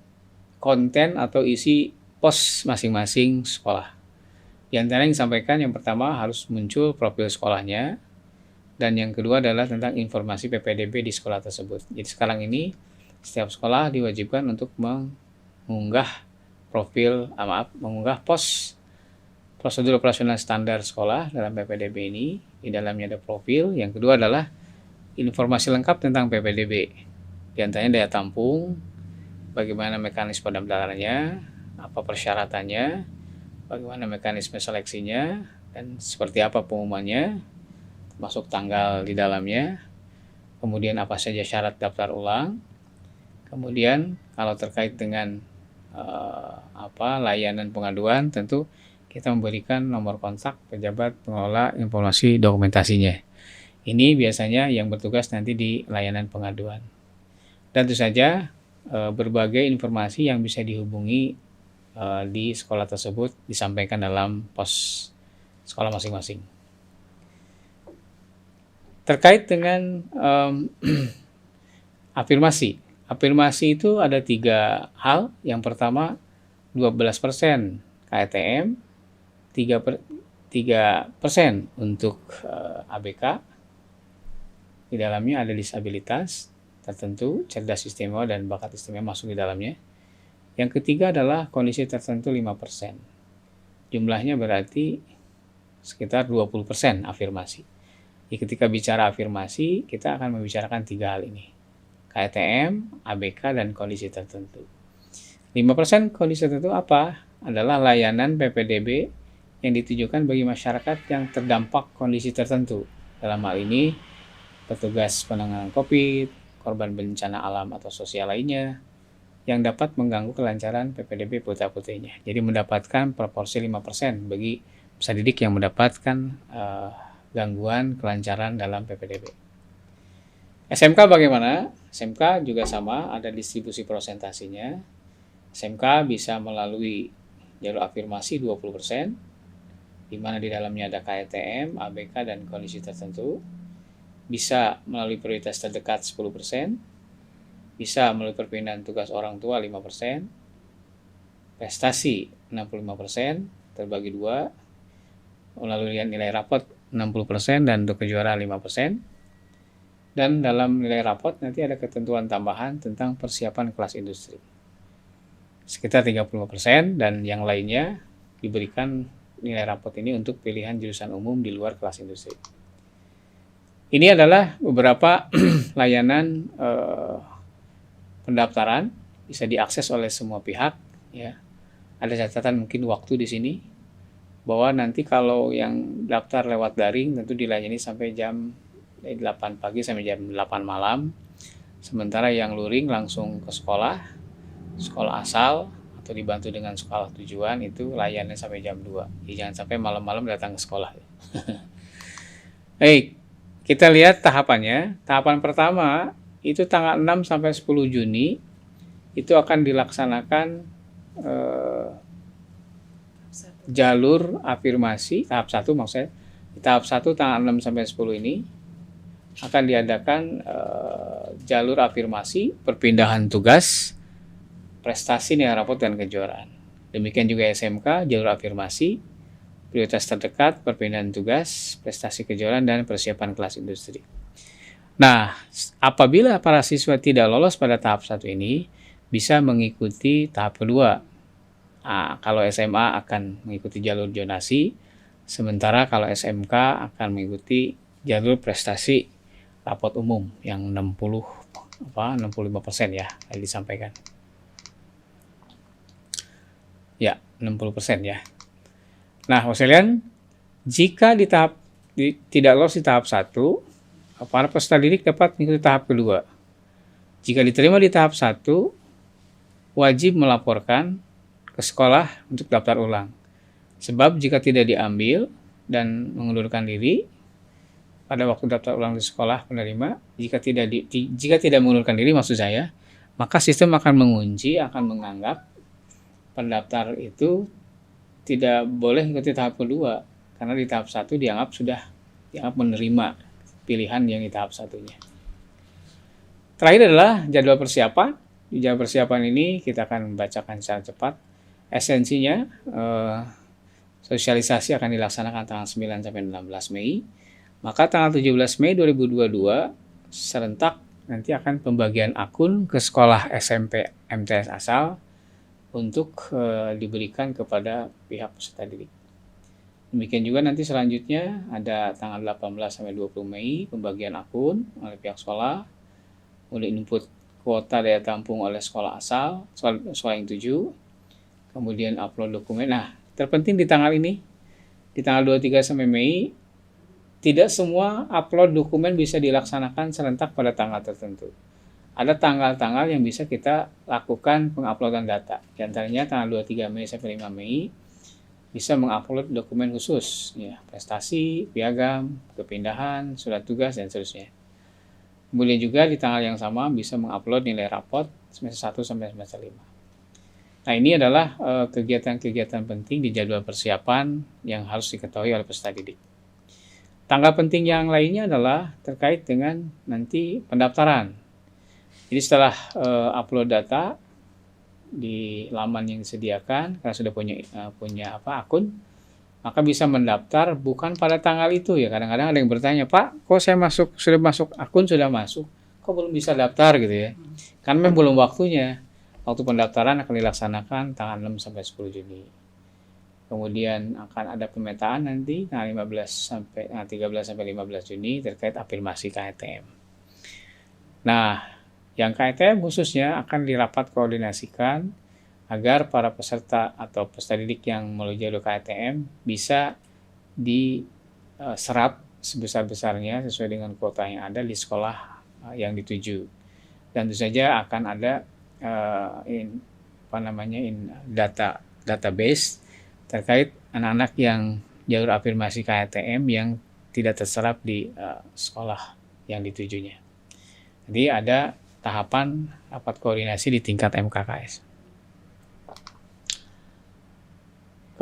konten atau isi POS masing-masing sekolah. Di antara yang disampaikan, yang pertama harus muncul profil sekolahnya, dan yang kedua adalah tentang informasi PPDB di sekolah tersebut. Jadi sekarang ini setiap sekolah diwajibkan untuk mengunggah POS, prosedur operasional standar sekolah dalam PPDB ini. Di dalamnya ada profil. Yang kedua adalah informasi lengkap tentang PPDB. Di antaranya daya tampung, bagaimana mekanisme pendaftarannya, apa persyaratannya, bagaimana mekanisme seleksinya, dan seperti apa pengumumannya, masuk tanggal di dalamnya, kemudian apa saja syarat daftar ulang, kemudian kalau terkait dengan layanan pengaduan, tentu kita memberikan nomor kontak pejabat pengelola informasi dokumentasinya. Ini biasanya yang bertugas nanti di layanan pengaduan. Dan tentu saja berbagai informasi yang bisa dihubungi di sekolah tersebut disampaikan dalam pos sekolah masing-masing. Terkait dengan afirmasi. Afirmasi itu ada 3 hal. Yang pertama 12% KTM, 3% untuk ABK. Di dalamnya ada disabilitas tertentu, cerdas istimewa, dan bakat istimewa masuk di dalamnya. Yang ketiga adalah kondisi tertentu 5%. Jumlahnya berarti sekitar 20% afirmasi. Jadi ketika bicara afirmasi, kita akan membicarakan 3 hal ini. KTM, ABK, dan kondisi tertentu. 5% kondisi tertentu apa? Adalah layanan PPDB yang ditujukan bagi masyarakat yang terdampak kondisi tertentu. Dalam hal ini, petugas penanganan COVID, korban bencana alam atau sosial lainnya, yang dapat mengganggu kelancaran PPDB putra-putrinya. Jadi mendapatkan proporsi 5% bagi peserta didik yang mendapatkan gangguan kelancaran dalam PPDB. SMK bagaimana? SMK juga sama, ada distribusi prosentasinya. SMK bisa melalui jalur afirmasi 20%, di mana di dalamnya ada KTM, ABK, dan kondisi tertentu. Bisa melalui prioritas terdekat 10%, bisa melalui perpindahan tugas orang tua 5%, prestasi 65%, terbagi 2, melalui nilai rapot 60%, dan untuk kejuaraan 5%. Dan dalam nilai rapot nanti ada ketentuan tambahan tentang persiapan kelas industri. Sekitar 35%, dan yang lainnya diberikan nilai rapot ini untuk pilihan jurusan umum di luar kelas industri. Ini adalah beberapa layanan pendaftaran, bisa diakses oleh semua pihak, ya. Ada catatan mungkin waktu di sini, bahwa nanti kalau yang daftar lewat daring tentu dilayani sampai jam 8 pagi sampai jam 8 malam. Sementara yang luring langsung ke sekolah asal atau dibantu dengan sekolah tujuan itu layanannya sampai jam 2. Jadi jangan sampai malam-malam datang ke sekolah. Baik, kita lihat tahapannya. Tahapan pertama itu tanggal 6 sampai 10 Juni itu akan dilaksanakan jalur afirmasi tahap 1 maksudnya. Di tahap 1 tanggal 6 sampai 10 ini akan diadakan jalur afirmasi, perpindahan tugas, prestasi, nilai rapot, dan kejuaraan. Demikian juga SMK, jalur afirmasi, prioritas terdekat, perpindahan tugas, prestasi, kejuaraan, dan persiapan kelas industri. Nah, apabila para siswa tidak lolos pada tahap 1 ini, bisa mengikuti tahap kedua. Nah, kalau SMA akan mengikuti jalur zonasi, sementara kalau SMK akan mengikuti jalur prestasi rapot umum yang 65% ya, tadi disampaikan. Ya, 60% ya. Nah, sekalian, jika tidak lolos di tahap 1, para peserta didik dapat mengikuti tahap kedua. Jika diterima di tahap 1, wajib melaporkan ke sekolah untuk daftar ulang. Sebab jika tidak diambil dan mengundurkan diri pada waktu daftar ulang di sekolah penerima, jika tidak mengundurkan diri maksud saya, maka sistem akan mengunci, akan menganggap pendaftar itu tidak boleh mengikuti tahap kedua, karena di tahap 1 dianggap menerima pilihan yang di tahap satunya. Terakhir adalah jadwal persiapan. Di jadwal persiapan ini kita akan membacakan secara cepat. Esensinya, sosialisasi akan dilaksanakan tanggal 9 sampai 16 Mei. Maka tanggal 17 Mei 2022 serentak nanti akan pembagian akun ke sekolah SMP MTS asal untuk diberikan kepada pihak peserta didik. Demikian juga nanti selanjutnya ada tanggal 18 sampai 20 Mei pembagian akun oleh pihak sekolah, mulai input kuota daya tampung oleh sekolah asal, sekolah yang 7, kemudian upload dokumen. Nah, terpenting di tanggal ini, di tanggal 23 sampai Mei, tidak semua upload dokumen bisa dilaksanakan serentak pada tanggal tertentu. Ada tanggal-tanggal yang bisa kita lakukan penguploadan data. Di antaranya tanggal 23 Mei sampai 5 Mei, bisa mengupload dokumen khusus, ya, prestasi, piagam, kepindahan, surat tugas, dan seterusnya. Kemudian juga di tanggal yang sama bisa mengupload nilai rapot semester 1 sampai semester 5. Nah, ini adalah kegiatan-kegiatan penting di jadwal persiapan yang harus diketahui oleh peserta didik. Tanggal penting yang lainnya adalah terkait dengan nanti pendaftaran. Jadi setelah upload data di laman yang disediakan, karena sudah punya akun, maka bisa mendaftar bukan pada tanggal itu ya. Kadang-kadang ada yang bertanya, Pak, kok saya sudah masuk akun, sudah masuk, kok belum bisa daftar gitu ya. Karena memang belum waktunya. Waktu pendaftaran akan dilaksanakan tanggal 6 sampai 10 Juni. Kemudian akan ada pemetaan nanti tanggal 13 sampai 15 Juni terkait afirmasi KTM. Nah, yang KTM khususnya akan dirapat koordinasikan agar para peserta atau peserta didik yang melalui jalur KTM bisa diserap sebesar-besarnya sesuai dengan kuota yang ada di sekolah yang dituju. Dan tentu saja akan ada database terkait anak-anak yang jalur afirmasi KTM yang tidak terserap di sekolah yang ditujunya. Jadi ada tahapan rapat koordinasi di tingkat MKKS.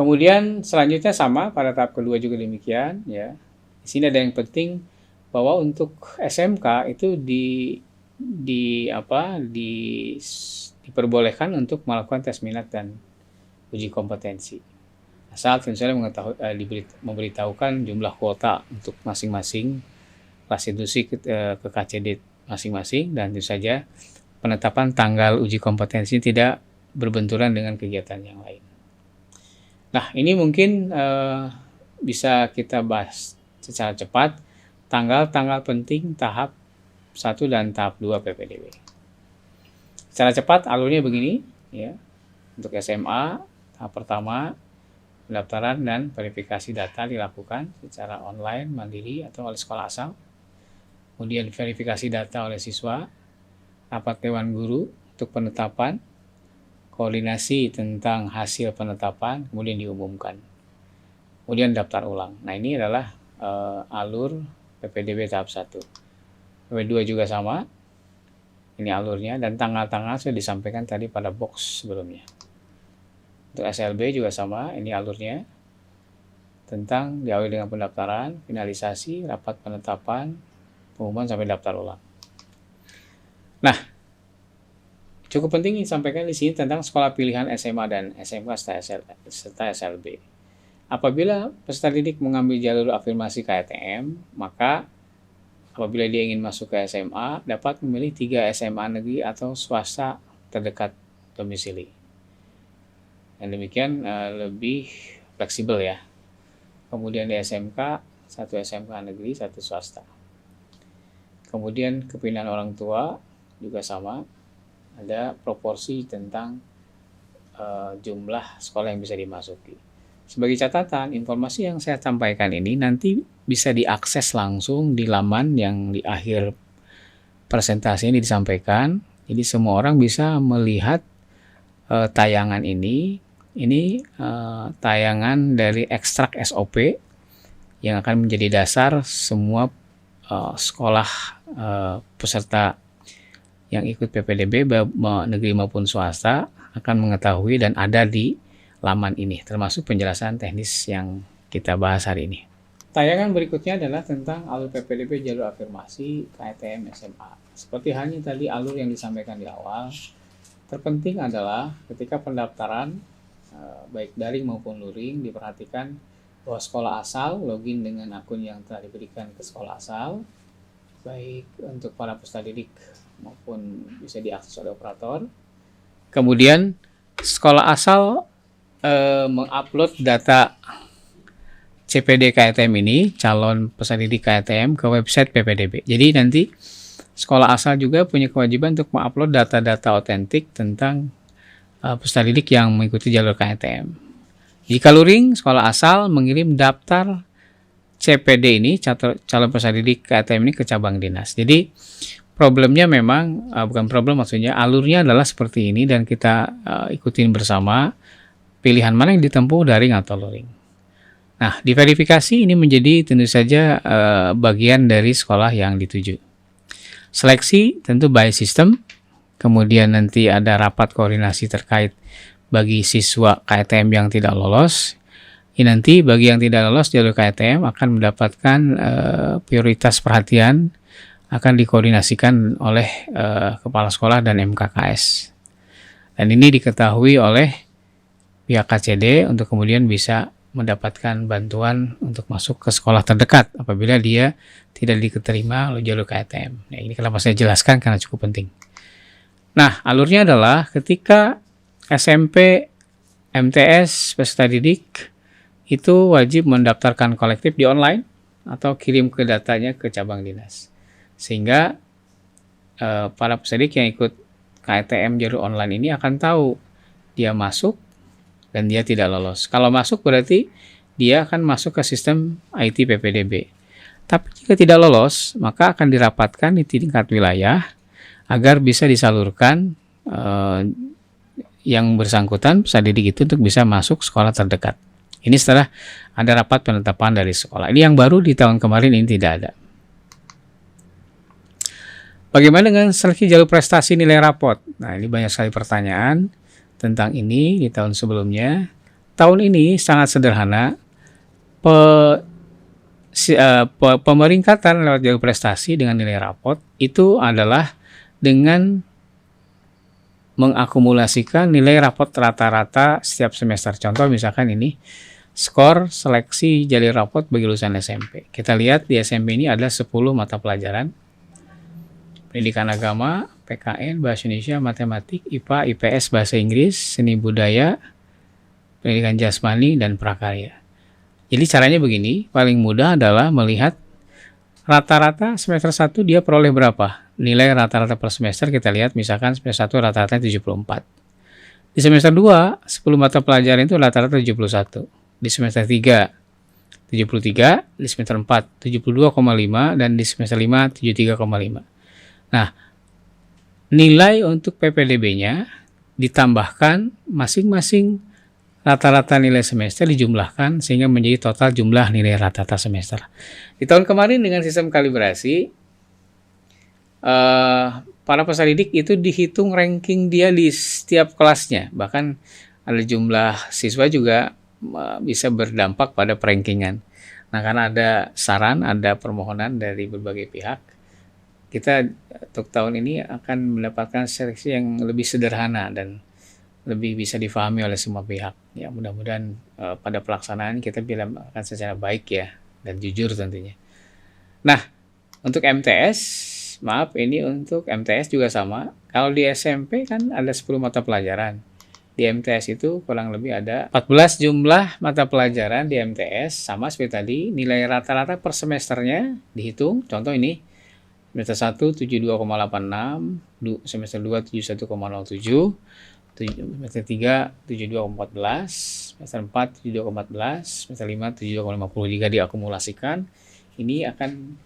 Kemudian selanjutnya sama pada tahap kedua juga demikian ya. Di sini ada yang penting bahwa untuk SMK itu diperbolehkan untuk melakukan tes minat dan uji kompetensi. Asal tentu saja memberitahukan jumlah kuota untuk masing-masing kelas institusi ke KCD masing-masing, dan tentu saja penetapan tanggal uji kompetensi tidak berbenturan dengan kegiatan yang lain. Nah, ini mungkin bisa kita bahas secara cepat tanggal-tanggal penting tahap 1 dan tahap 2 PPDB. Secara cepat alurnya begini ya. Untuk SMA, tahap pertama pendaftaran dan verifikasi data dilakukan secara online, mandiri atau oleh sekolah asal. Kemudian verifikasi data oleh siswa, rapat dewan guru untuk penetapan, koordinasi tentang hasil penetapan, kemudian diumumkan. Kemudian daftar ulang. Nah, ini adalah alur PPDB tahap 1. PPDB 2 juga sama. Ini alurnya, dan tanggal-tanggal sudah disampaikan tadi pada box sebelumnya. Untuk SLB juga sama, ini alurnya. Tentang diawali dengan pendaftaran, finalisasi, rapat penetapan, pengumuman sampai daftar ulang. Nah, cukup penting disampaikan di sini tentang sekolah pilihan SMA dan SMK serta SLB. Apabila peserta didik mengambil jalur afirmasi KTM, maka apabila dia ingin masuk ke SMA, dapat memilih 3 SMA negeri atau swasta terdekat domisili. Dan demikian lebih fleksibel ya. Kemudian di SMK, 1 SMK negeri, 1 swasta. Kemudian kepindahan orang tua juga sama. Ada proporsi tentang jumlah sekolah yang bisa dimasuki. Sebagai catatan, informasi yang saya sampaikan ini nanti bisa diakses langsung di laman yang di akhir presentasi ini disampaikan. Jadi semua orang bisa melihat tayangan ini. Ini tayangan dari ekstrak SOP yang akan menjadi dasar semua sekolah peserta yang ikut PPDB negeri maupun swasta akan mengetahui dan ada di laman ini, termasuk penjelasan teknis yang kita bahas hari ini. Tayangan berikutnya adalah tentang alur PPDB jalur afirmasi KTM SMA. Seperti halnya tadi alur yang disampaikan di awal, terpenting adalah ketika pendaftaran baik daring maupun luring, diperhatikan bahwa sekolah asal login dengan akun yang telah diberikan ke sekolah asal, baik untuk para peserta didik maupun bisa diakses oleh operator. Kemudian sekolah asal mengupload data CPD KTM ini, calon peserta didik KTM, ke website PPDB. Jadi nanti sekolah asal juga punya kewajiban untuk mengupload data-data otentik tentang peserta didik yang mengikuti jalur KTM. Jika luring, sekolah asal mengirim daftar CPD ini, calon peserta didik KTM ini, ke cabang dinas. Jadi problemnya memang, maksudnya alurnya adalah seperti ini dan kita ikutin bersama pilihan mana yang ditempuh daring atau luring. Nah, di verifikasi ini menjadi tentu saja bagian dari sekolah yang dituju. Seleksi tentu by system, kemudian nanti ada rapat koordinasi terkait bagi siswa KTM yang tidak lolos. Ini nanti bagi yang tidak lolos jalur KTM akan mendapatkan prioritas perhatian, akan dikoordinasikan oleh kepala sekolah dan MKKS. Dan ini diketahui oleh pihak KCD untuk kemudian bisa mendapatkan bantuan untuk masuk ke sekolah terdekat apabila dia tidak diterima oleh jalur KTM. Nah, ini kenapa saya jelaskan karena cukup penting. Nah, alurnya adalah ketika SMP, MTS, peserta didik itu wajib mendaftarkan kolektif di online atau kirim ke datanya ke cabang dinas. Sehingga para peserta didik yang ikut KTM jalur online ini akan tahu dia masuk dan dia tidak lolos. Kalau masuk berarti dia akan masuk ke sistem IT PPDB. Tapi jika tidak lolos, maka akan dirapatkan di tingkat wilayah agar bisa disalurkan yang bersangkutan peserta didik itu untuk bisa masuk sekolah terdekat. Ini setelah ada rapat penetapan dari sekolah. Ini yang baru di tahun kemarin, ini tidak ada. Bagaimana dengan seleksi jalur prestasi nilai rapot? Nah, ini banyak sekali pertanyaan tentang ini di tahun sebelumnya. tahun ini sangat sederhana. Pemeringkatan lewat jalur prestasi dengan nilai rapot itu adalah dengan mengakumulasikan nilai rapot rata-rata setiap semester. Contoh misalkan ini skor seleksi jalur rapot bagi lulusan SMP. Kita lihat di SMP ini ada 10 mata pelajaran. Pendidikan agama, PKN, Bahasa Indonesia, Matematik, IPA, IPS, Bahasa Inggris, Seni Budaya, Pendidikan Jasmani, dan Prakarya. Jadi caranya begini, paling mudah adalah melihat rata-rata semester 1 dia peroleh berapa. Nilai rata-rata per semester kita lihat misalkan semester 1 rata-rata 74. Di semester 2, 10 mata pelajaran itu rata-rata 71. Di semester 3, 73. Di semester 4, 72,5. Dan di semester 5, 73,5. Nah, nilai untuk PPDB-nya ditambahkan masing-masing rata-rata nilai semester dijumlahkan sehingga menjadi total jumlah nilai rata-rata semester. Di tahun kemarin dengan sistem kalibrasi, para peserta didik itu dihitung ranking dia di setiap kelasnya. Bahkan ada jumlah siswa juga bisa berdampak pada perankingan. Nah, karena ada saran, ada permohonan dari berbagai pihak, kita untuk tahun ini akan mendapatkan seleksi yang lebih sederhana dan lebih bisa difahami oleh semua pihak. Ya, mudah-mudahan pada pelaksanaan kita akan secara baik ya dan jujur tentunya. Nah, untuk MTS, maaf ini untuk MTS juga sama. Kalau di SMP kan ada 10 mata pelajaran. Di MTS itu kurang lebih ada 14 jumlah mata pelajaran di MTS, sama seperti tadi, nilai rata-rata per semesternya dihitung. Contoh ini, semester 1 72,86, semester 2 71,07, semester 3 72,14, semester 4 72,14, semester 5 72,50. Jika diakumulasikan, ini akan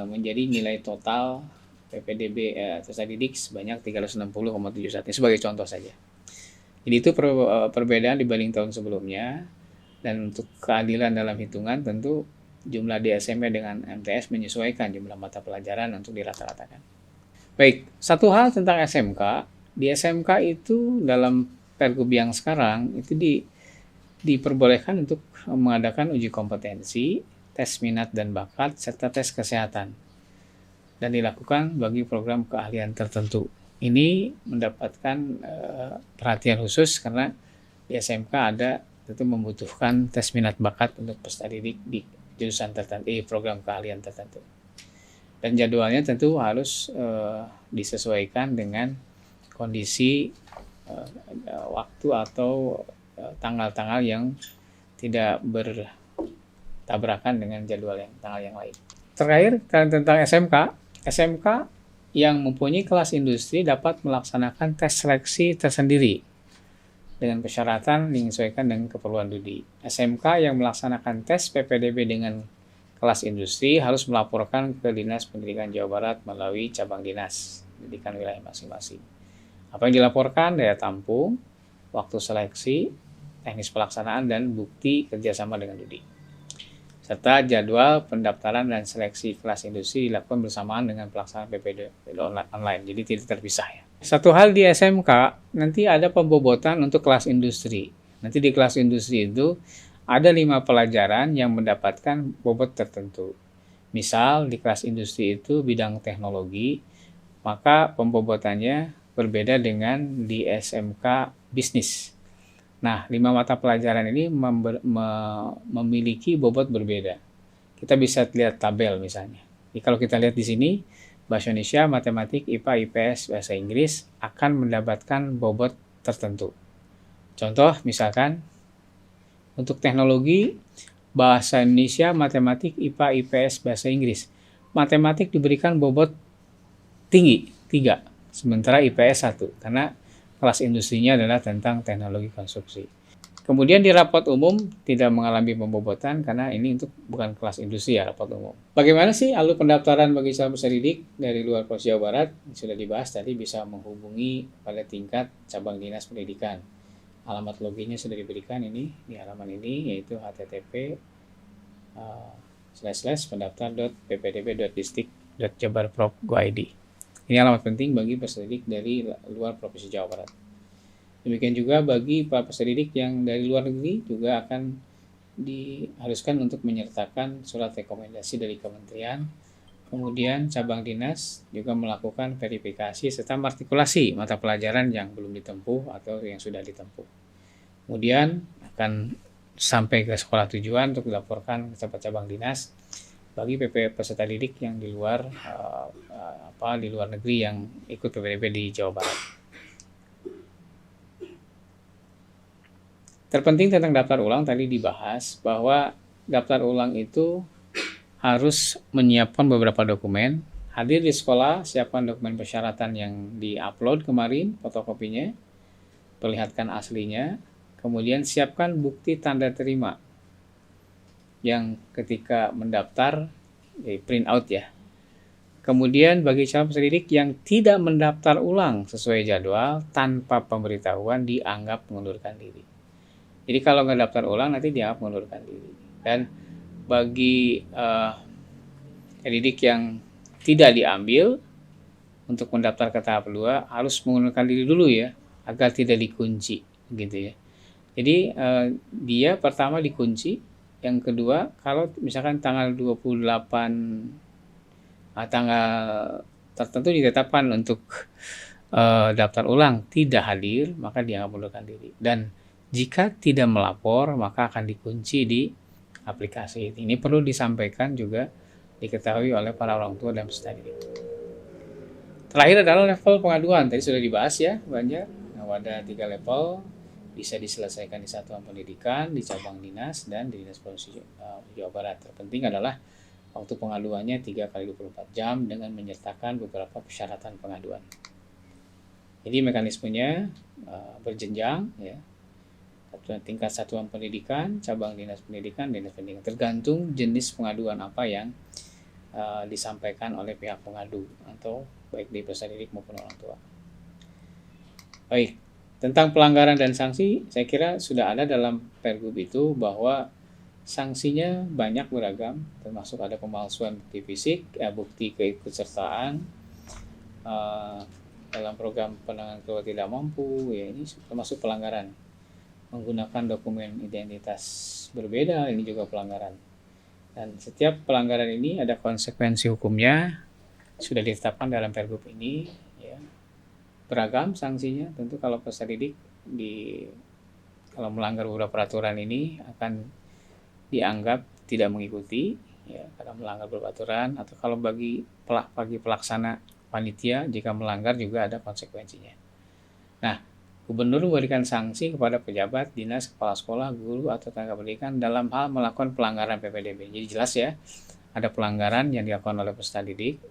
menjadi nilai total PPDB peserta didik sebanyak 360,71. Ini sebagai contoh saja. Jadi itu perbedaan dibanding tahun sebelumnya. Dan untuk keadilan dalam hitungan tentu jumlah di SMP dengan MTS menyesuaikan jumlah mata pelajaran untuk dirata-ratakan. Baik, satu hal tentang SMK. Di SMK itu dalam Pergub yang sekarang itu diperbolehkan untuk mengadakan uji kompetensi, tes minat dan bakat, serta tes kesehatan. Dan dilakukan bagi program keahlian tertentu. Ini mendapatkan perhatian khusus karena di SMK ada tentu membutuhkan tes minat bakat untuk peserta didik di jurusan tertentu, program keahlian tertentu. Dan jadwalnya tentu harus disesuaikan dengan kondisi waktu atau tanggal-tanggal yang tidak bertabrakan dengan jadwal tanggal yang lain. Terakhir tentang SMK yang mempunyai kelas industri dapat melaksanakan tes seleksi tersendiri dengan persyaratan menyesuaikan dengan keperluan studi. SMK yang melaksanakan tes PPDB dengan kelas industri harus melaporkan ke Dinas Pendidikan Jawa Barat melalui cabang dinas pendidikan wilayah masing-masing. Apa yang dilaporkan? Daya tampung, waktu seleksi, teknis pelaksanaan, dan bukti kerjasama dengan studi. Serta jadwal pendaftaran dan seleksi kelas industri dilakukan bersamaan dengan pelaksanaan PPDB online, jadi tidak terpisah ya. Satu hal di SMK, nanti ada pembobotan untuk kelas industri. Nanti di kelas industri itu ada 5 pelajaran yang mendapatkan bobot tertentu. Misal di kelas industri itu bidang teknologi, maka pembobotannya berbeda dengan di SMK bisnis. Nah, 5 mata pelajaran ini memiliki bobot berbeda. Kita bisa lihat tabel misalnya. Jadi kalau kita lihat di sini, Bahasa Indonesia, Matematik, IPA, IPS, Bahasa Inggris akan mendapatkan bobot tertentu. Contoh misalkan, untuk teknologi, Bahasa Indonesia, Matematik, IPA, IPS, Bahasa Inggris. Matematik diberikan bobot tinggi, 3. Sementara IPS 1, karena kelas industrinya adalah tentang teknologi konstruksi. Kemudian di rapot umum tidak mengalami pembobotan karena ini untuk bukan kelas industri ya, rapot umum. Bagaimana sih alur pendaftaran bagi calon peserta didik dari luar Provinsi Jawa Barat? Sudah dibahas tadi, bisa menghubungi pada tingkat cabang dinas pendidikan. Alamat loginnya sudah diberikan ini di halaman ini, yaitu http://pendaftar.ppdb.distrik.jabarprov.go.id. Ini alamat penting bagi peserta didik dari luar Provinsi Jawa Barat. Demikian juga bagi para peserta didik yang dari luar negeri juga akan diharuskan untuk menyertakan surat rekomendasi dari kementerian. Kemudian cabang dinas juga melakukan verifikasi serta matrikulasi mata pelajaran yang belum ditempuh atau yang sudah ditempuh. Kemudian akan sampai ke sekolah tujuan untuk dilaporkan ke cabang dinas bagi peserta didik yang di luar di luar negeri yang ikut PPDB di Jawa Barat. Terpenting tentang daftar ulang tadi dibahas bahwa daftar ulang itu harus menyiapkan beberapa dokumen. Hadir di sekolah, siapkan dokumen persyaratan yang di-upload kemarin, fotokopinya, perlihatkan aslinya, kemudian siapkan bukti tanda terima yang ketika mendaftar print out ya. Kemudian bagi calon peserta didik yang tidak mendaftar ulang sesuai jadwal tanpa pemberitahuan dianggap mengundurkan diri. Jadi kalau nggak daftar ulang nanti dianggap mengundurkan diri. Dan bagi didik yang tidak diambil untuk mendaftar ke tahap 2 harus mengundurkan diri dulu ya, agar tidak dikunci gitu ya. Jadi dia pertama dikunci, yang kedua kalau misalkan tanggal 28 tanggal tertentu ditetapkan untuk daftar ulang tidak hadir, maka dianggap mengundurkan diri. Dan jika tidak melapor, maka akan dikunci di aplikasi. Ini perlu disampaikan juga, diketahui oleh para orang tua dan peserta didik. Terakhir adalah level pengaduan. Tadi sudah dibahas ya, Banjar. Nah, ada 3 level, bisa diselesaikan di satuan pendidikan, di cabang dinas, dan di Dinas Provinsi Jawa Barat. Terpenting adalah waktu pengaduannya 3 kali 24 jam dengan menyertakan beberapa persyaratan pengaduan. Jadi mekanismenya berjenjang ya. Tingkat satuan pendidikan, cabang dinas pendidikan, tergantung jenis pengaduan apa yang disampaikan oleh pihak pengadu atau baik di peserta didik maupun orang tua. Baik, tentang pelanggaran dan sanksi, saya kira sudah ada dalam Pergub itu bahwa sanksinya banyak beragam, termasuk ada pemalsuan bukti fisik, bukti keikutsertaan dalam program penanganan keluarga tidak mampu, ya ini termasuk pelanggaran. Menggunakan dokumen identitas berbeda, ini juga pelanggaran. Dan setiap pelanggaran ini ada konsekuensi hukumnya, sudah ditetapkan dalam Pergub ini. Ya. Beragam sanksinya, tentu kalau peserta didik kalau melanggar beberapa peraturan ini akan dianggap tidak mengikuti, ya, karena melanggar beberapa aturan, atau kalau bagi pelaksana panitia jika melanggar juga ada konsekuensinya. Nah, Gubernur memberikan sanksi kepada pejabat, dinas, kepala sekolah, guru, atau tenaga pendidikan dalam hal melakukan pelanggaran PPDB. Jadi jelas ya, ada pelanggaran yang dilakukan oleh peserta didik,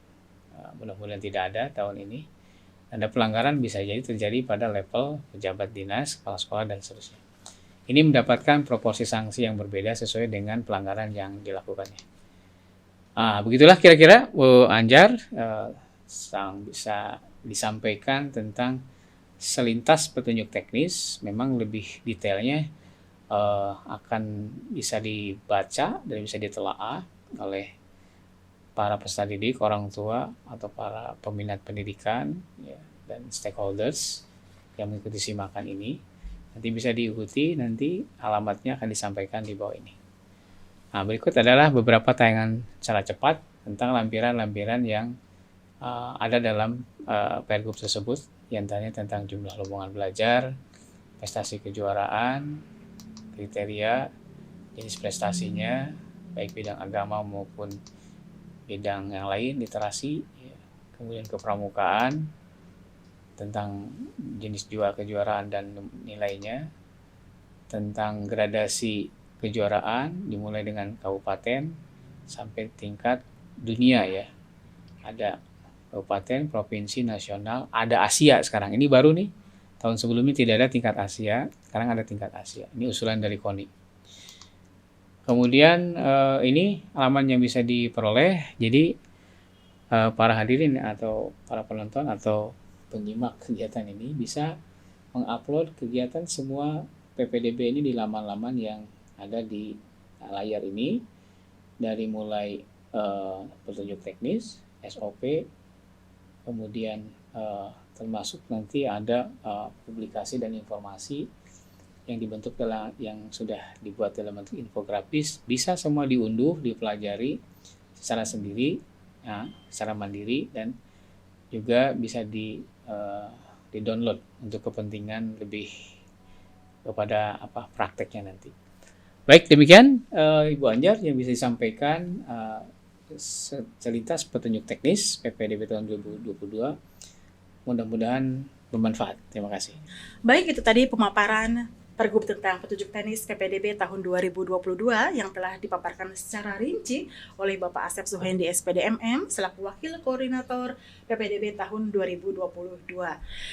mudah-mudahan tidak ada tahun ini. Ada pelanggaran bisa jadi terjadi pada level pejabat dinas, kepala sekolah, dan seterusnya. Ini mendapatkan proporsi sanksi yang berbeda sesuai dengan pelanggaran yang dilakukannya. Begitulah kira-kira Bu Anjar bisa disampaikan tentang selintas petunjuk teknis. Memang lebih detailnya akan bisa dibaca dan bisa ditelaah oleh para peserta didik, orang tua, atau para peminat pendidikan ya, dan stakeholders yang mengikuti simakan ini. Nanti bisa diikuti, nanti alamatnya akan disampaikan di bawah ini. Nah, berikut adalah beberapa tayangan secara cepat tentang lampiran-lampiran yang ada dalam Pergub tersebut, diantaranya tentang jumlah rombongan belajar, prestasi kejuaraan, kriteria, jenis prestasinya, baik bidang agama maupun bidang yang lain, literasi, ya. Kemudian kepramukaan, tentang jenis kejuaraan dan nilainya, tentang gradasi kejuaraan, dimulai dengan kabupaten sampai tingkat dunia ya. Ada kabupaten, provinsi, nasional, ada Asia sekarang. Ini baru nih, tahun sebelumnya tidak ada tingkat Asia, sekarang ada tingkat Asia. Ini usulan dari KONI. Kemudian ini halaman yang bisa diperoleh, jadi para hadirin atau para penonton atau penyimak kegiatan ini bisa mengupload kegiatan semua PPDB ini di laman-laman yang ada di layar ini, dari mulai petunjuk teknis, SOP, kemudian termasuk nanti ada publikasi dan informasi yang dibentuk yang sudah dibuat dalam bentuk infografis, bisa semua diunduh, dipelajari secara sendiri, ya, secara mandiri, dan juga bisa di-download untuk kepentingan lebih kepada prakteknya nanti. Baik, demikian Ibu Anjar yang bisa disampaikan selintas petunjuk teknis PPDB tahun 2022. Mudah-mudahan bermanfaat. Terima kasih. Baik, itu tadi pemaparan Pergub tentang petunjuk teknis PPDB tahun 2022 yang telah dipaparkan secara rinci oleh Bapak Asep Suhendi SPDMM selaku Wakil Koordinator PPDB tahun 2022.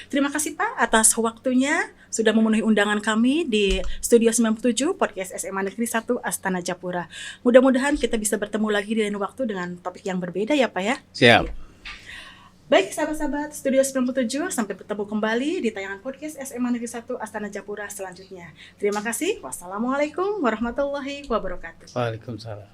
Terima kasih Pak atas waktunya sudah memenuhi undangan kami di Studio 97 Podcast SMA Negeri 1 Astana Japura. Mudah-mudahan kita bisa bertemu lagi di lain waktu dengan topik yang berbeda ya Pak ya. Siap. Baik sahabat-sahabat Studio 97, sampai bertemu kembali di tayangan podcast SMA Negeri 1 Astana Japura selanjutnya. Terima kasih. Wassalamualaikum warahmatullahi wabarakatuh. Waalaikumsalam.